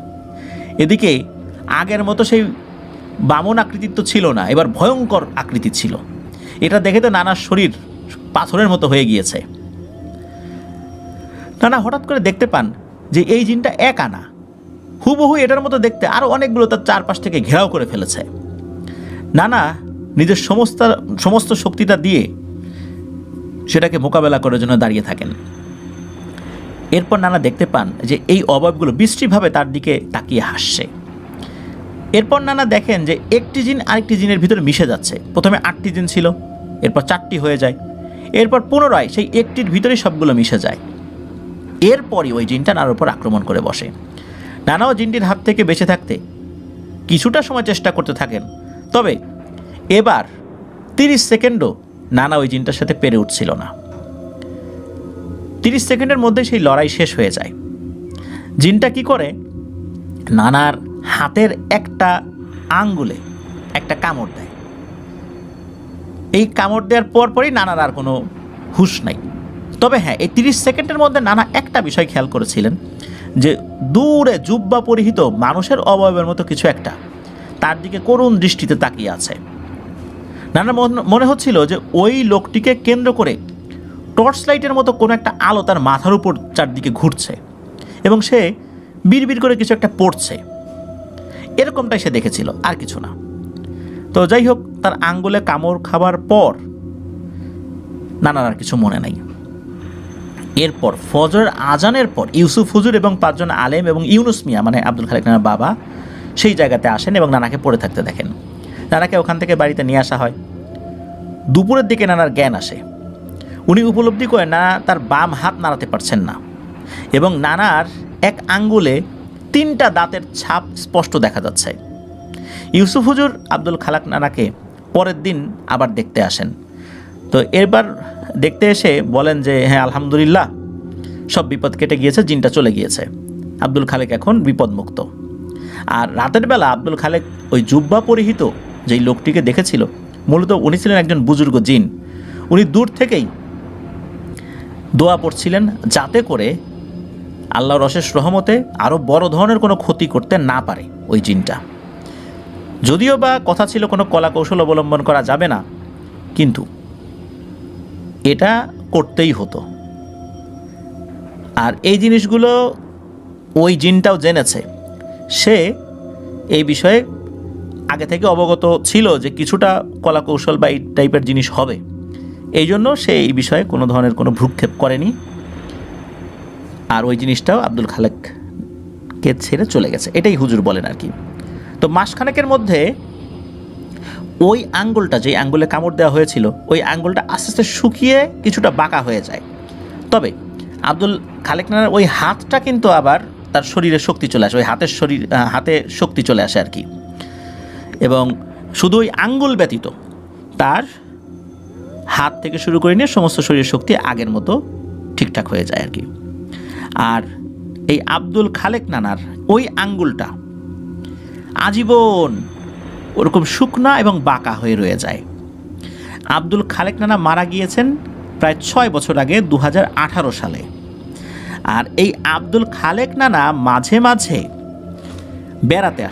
এদিকে আগের মতো সেই বামন আকৃতির তো ছিল না, এবার ভয়ঙ্কর আকৃতি ছিল। এটা দেখে তো নানার শরীর পাথরের মতো হয়ে গিয়েছে। নানা হঠাৎ করে দেখতে পান যে এই জিনটা এক আনা, হুবহু এটার মতো দেখতে আরও অনেকগুলো তার চারপাশ থেকে ঘেরাও করে ফেলেছে। নানা নিজের সমস্ত শক্তিটা দিয়ে সেটাকে মোকাবেলা করার জন্য দাঁড়িয়ে থাকেন। এরপর নানা দেখতে পান যে এই অবয়বগুলো বিশ্রীভাবে তার দিকে তাকিয়ে হাসছে। এরপর নানা দেখেন যে একটি জিন আরেকটি জিনের ভিতরে মিশে যাচ্ছে। প্রথমে 8টি জিন ছিল, এরপর 4টি হয়ে যায়, এরপর পুনরায় সেই একটির ভিতরেই সবগুলো মিশে যায়। এরপরই ওই জিনটা নানার উপর আক্রমণ করে বসে। নানাও জিনটির হাত থেকে বেঁচে থাকতে কিছুটা সময় চেষ্টা করতে থাকেন, তবে এবার 30 সেকেন্ডও নানা ওই জিনটার সাথে পেরে উঠছিল না। 30 সেকেন্ডের মধ্যে সেই লড়াই শেষ হয়ে যায়। জিনটা কি করে, নানার হাতের একটা আঙ্গুলে একটা কামড় দেয়। এই কামড় দেওয়ার পরপরই নানার আর কোনো হুঁশ নাই। তবে হ্যাঁ, এই 30 সেকেন্ডের মধ্যে নানা একটা বিষয় খেয়াল করেছিলেন যে দূরে জুব্বা পরিহিত মানুষের অবয়বের মতো কিছু একটা তার দিকে করুণ দৃষ্টিতে তাকিয়ে আছে। নানা মনে হচ্ছিল যে ওই লোকটিকে কেন্দ্র করে টর্চ লাইটের মতো কোনো একটা আলো তার মাথার উপর চারদিকে ঘুরছে, এবং সে বিড়বিড় করে কিছু একটা পড়ছে, এরকমটাই সে দেখেছিল, আর কিছু না। তো যাই হোক, তার আঙ্গুলে কামড় খাবার পর নানার আর কিছু মনে নাই। এরপর ফজর আজানের পর ইউসুফ হুজুর এবং 5 জন আলেম এবং ইউনুস মিয়া মানে আব্দুল খালেক নানার বাবা সেই জায়গাতে আসেন এবং নানাকে পড়ে থাকতে দেখেন। নানাকে ওখান থেকে বাড়িতে নিয়ে আসা হয়। দুপুরের দিকে নানার জ্ঞান আসে। উনি উপলব্ধি করেন নানা তার বাম হাত নাড়াতে পারছেন না এবং নানার এক আঙ্গুলে 3টা দাঁতের ছাপ স্পষ্ট দেখা যাচ্ছে। ইউসুফ হুজুর আব্দুল খালেক নানাকে পরের দিন আবার দেখতে আসেন। তো এবার দেখতে এসে বলেন যে হ্যাঁ আলহামদুলিল্লাহ, সব বিপদ কেটে গিয়েছে, জিনটা চলে গিয়েছে, আব্দুল খালেক এখন বিপদমুক্ত। আর রাতের বেলা আব্দুল খালেক ওই জুব্বা পরিহিত যেই লোকটিকে দেখেছিল, মূলত উনি ছিলেন একজন বুজুর্গ জিন। উনি দূর থেকেই দোয়া পড়ছিলেন যাতে করে আল্লাহর অশেষ রহমতে আরও বড় ধরনের কোনো ক্ষতি করতে না পারে ওই জিনটা। যদিও বা কথা ছিল কোনো কলা কৌশল অবলম্বন করা যাবে না, কিন্তু এটা করতেই হতো। আর এই জিনিসগুলো ওই জিনটাও জেনেছে। সে এই বিষয়ে আগে থেকে অবগত ছিল যে কিছুটা কলা কৌশল বা এই টাইপের জিনিস হবে, এই জন্য সে এই বিষয়ে কোনো ধরনের কোনো ভ্রুক্ষেপ করেনি। আর ওই জিনিসটাও আব্দুল খালেককে ছেড়ে চলে গেছে, এটাই হুজুর বলেন আর কি। তো মাসখানেকের মধ্যে ওই আঙ্গুলটা, যেই আঙ্গুলে কামড় দেওয়া হয়েছিল, ওই আঙ্গুলটা আস্তে আস্তে শুকিয়ে কিছুটা বাঁকা হয়ে যায়। তবে আব্দুল খালেক নানার ওই হাতটা কিন্তু আবার তার শরীরে শক্তি চলে আসে, ওই হাতে শক্তি চলে আসে আর কি। এবং শুধু ওই আঙ্গুল ব্যতীত তার হাত থেকে শুরু করে নিয়ে সমস্ত শরীরের শক্তি আগের মতো ঠিকঠাক হয়ে যায় আর কি। আর এই আব্দুল খালেক নানার ওই আঙ্গুলটা আজীবন ওরকম শুকনা এবং বাঁকা হয়ে রয়ে যায়। আব্দুল খালেক নানা মারা গিয়েছেন প্রায় 6 বছর আগে, 2018 সালে। আর এই আব্দুল খালেক নানা মাঝে মাঝে বেড়াতে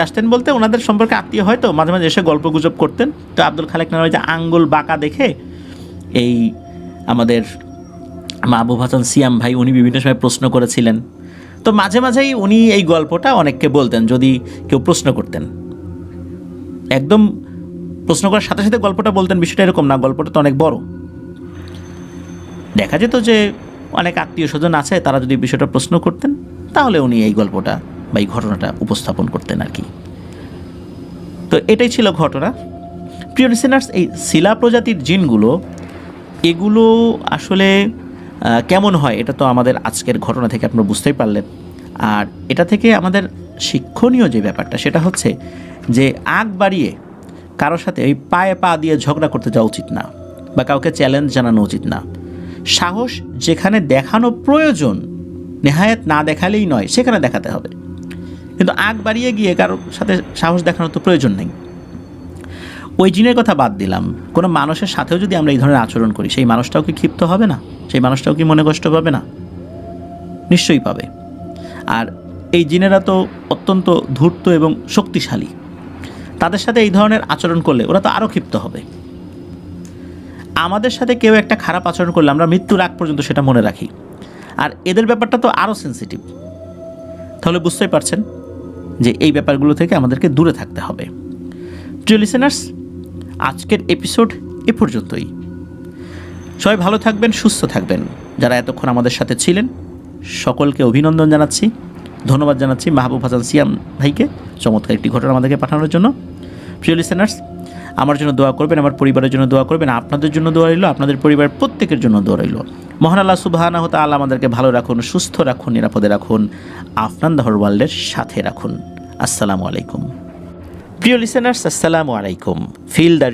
আসতেন বলতে ওনাদের সম্পর্কে আত্মীয় হয়তো মাঝে মাঝে এসে গল্প গুজব করতেন। তো আব্দুল খালেক নানার ওই যে আঙ্গুল বাঁকা দেখে এই আমাদের মাহবুব হাসান সিয়াম ভাই উনি বিভিন্ন সময় প্রশ্ন করেছিলেন। তো মাঝে মাঝেই উনি এই গল্পটা অনেককে বলতেন যদি কেউ প্রশ্ন করতেন। একদম প্রশ্ন করার সাথে সাথে গল্পটা বলতেন বিষয়টা এরকম না, গল্পটা তো অনেক বড়। দেখা যেত যে অনেক আত্মীয় স্বজন আছে, তারা যদি বিষয়টা প্রশ্ন করতেন তাহলে উনি এই গল্পটা বা এই ঘটনাটা উপস্থাপন করতেন আর কি। তো এটাই ছিল ঘটনা। প্রিয় লিসেনার্স, এই শিলা প্রজাতির জিনগুলো এগুলো আসলে কেমন হয় এটা তো আমাদের আজকের ঘটনা থেকে আপনারা বুঝতেই পারলেন। আর এটা থেকে আমাদের শিক্ষণীয় যে ব্যাপারটা সেটা হচ্ছে যে আগ বাড়িয়ে কারোর সাথে ওই পায়ে পা দিয়ে ঝগড়া করতে যাওয়া উচিত না, বা কাউকে চ্যালেঞ্জ জানানো উচিত না। সাহস যেখানে দেখানো প্রয়োজন, নেহায়েত না দেখালেই নয়, সেখানে দেখাতে হবে। কিন্তু আগ বাড়িয়ে গিয়ে কারোর সাথে সাহস দেখানোর তো প্রয়োজন নেই। ওই জিনের কথা বাদ দিলাম, কোনো মানুষের সাথেও যদি আমরা এই ধরনের আচরণ করি, সেই মানুষটাও কি ক্ষিপ্ত হবে না? সেই মানুষটাও কি মনে কষ্ট পাবে না? নিশ্চয়ই পাবে। আর এই জিনেরা তো অত্যন্ত ধূর্ত এবং শক্তিশালী, তাদের সাথে এই ধরনের আচরণ করলে ওরা তো আরও ক্ষিপ্ত হবে। আমাদের সাথে কেউ একটা খারাপ আচরণ করলে আমরা মৃত্যুর আগ পর্যন্ত সেটা মনে রাখি, আর এদের ব্যাপারটা তো আরও সেন্সিটিভ। তাহলে বুঝতেই পারছেন যে এই ব্যাপারগুলো থেকে আমাদেরকে দূরে থাকতে হবে। প্রিয় লিসেনার্স, আজকের এপিসোড এ পর্যন্তই। সবাই ভালো থাকবেন, সুস্থ থাকবেন। যারা এতক্ষণ আমাদের সাথে ছিলেন সকলকে অভিনন্দন জানাচ্ছি, ধন্যবাদ জানাচ্ছি মাহবুব হাসান সিয়াম ভাইকে চমৎকার একটি ঘটনা আমাদেরকে পাঠানোর জন্য। প্রিয় লিসেনার্স, আমার জন্য দোয়া করবেন, আমার পরিবারের জন্য দোয়া করবেন, আপনাদের জন্য দোয়া রইল, আপনাদের পরিবারের প্রত্যেকের জন্য দোয়া রইল। মহান আল্লাহ সুবহানাহু ওয়া তাআলা আমাদেরকে ভালো রাখুন, সুস্থ রাখুন, নিরাপদে রাখুন, আফনান দহর ওয়ার্ল্ডের সাথে রাখুন। আসসালামু আলাইকুম। প্রিয় লিসেনার্স, আসসালামু আলাইকুম। Feel the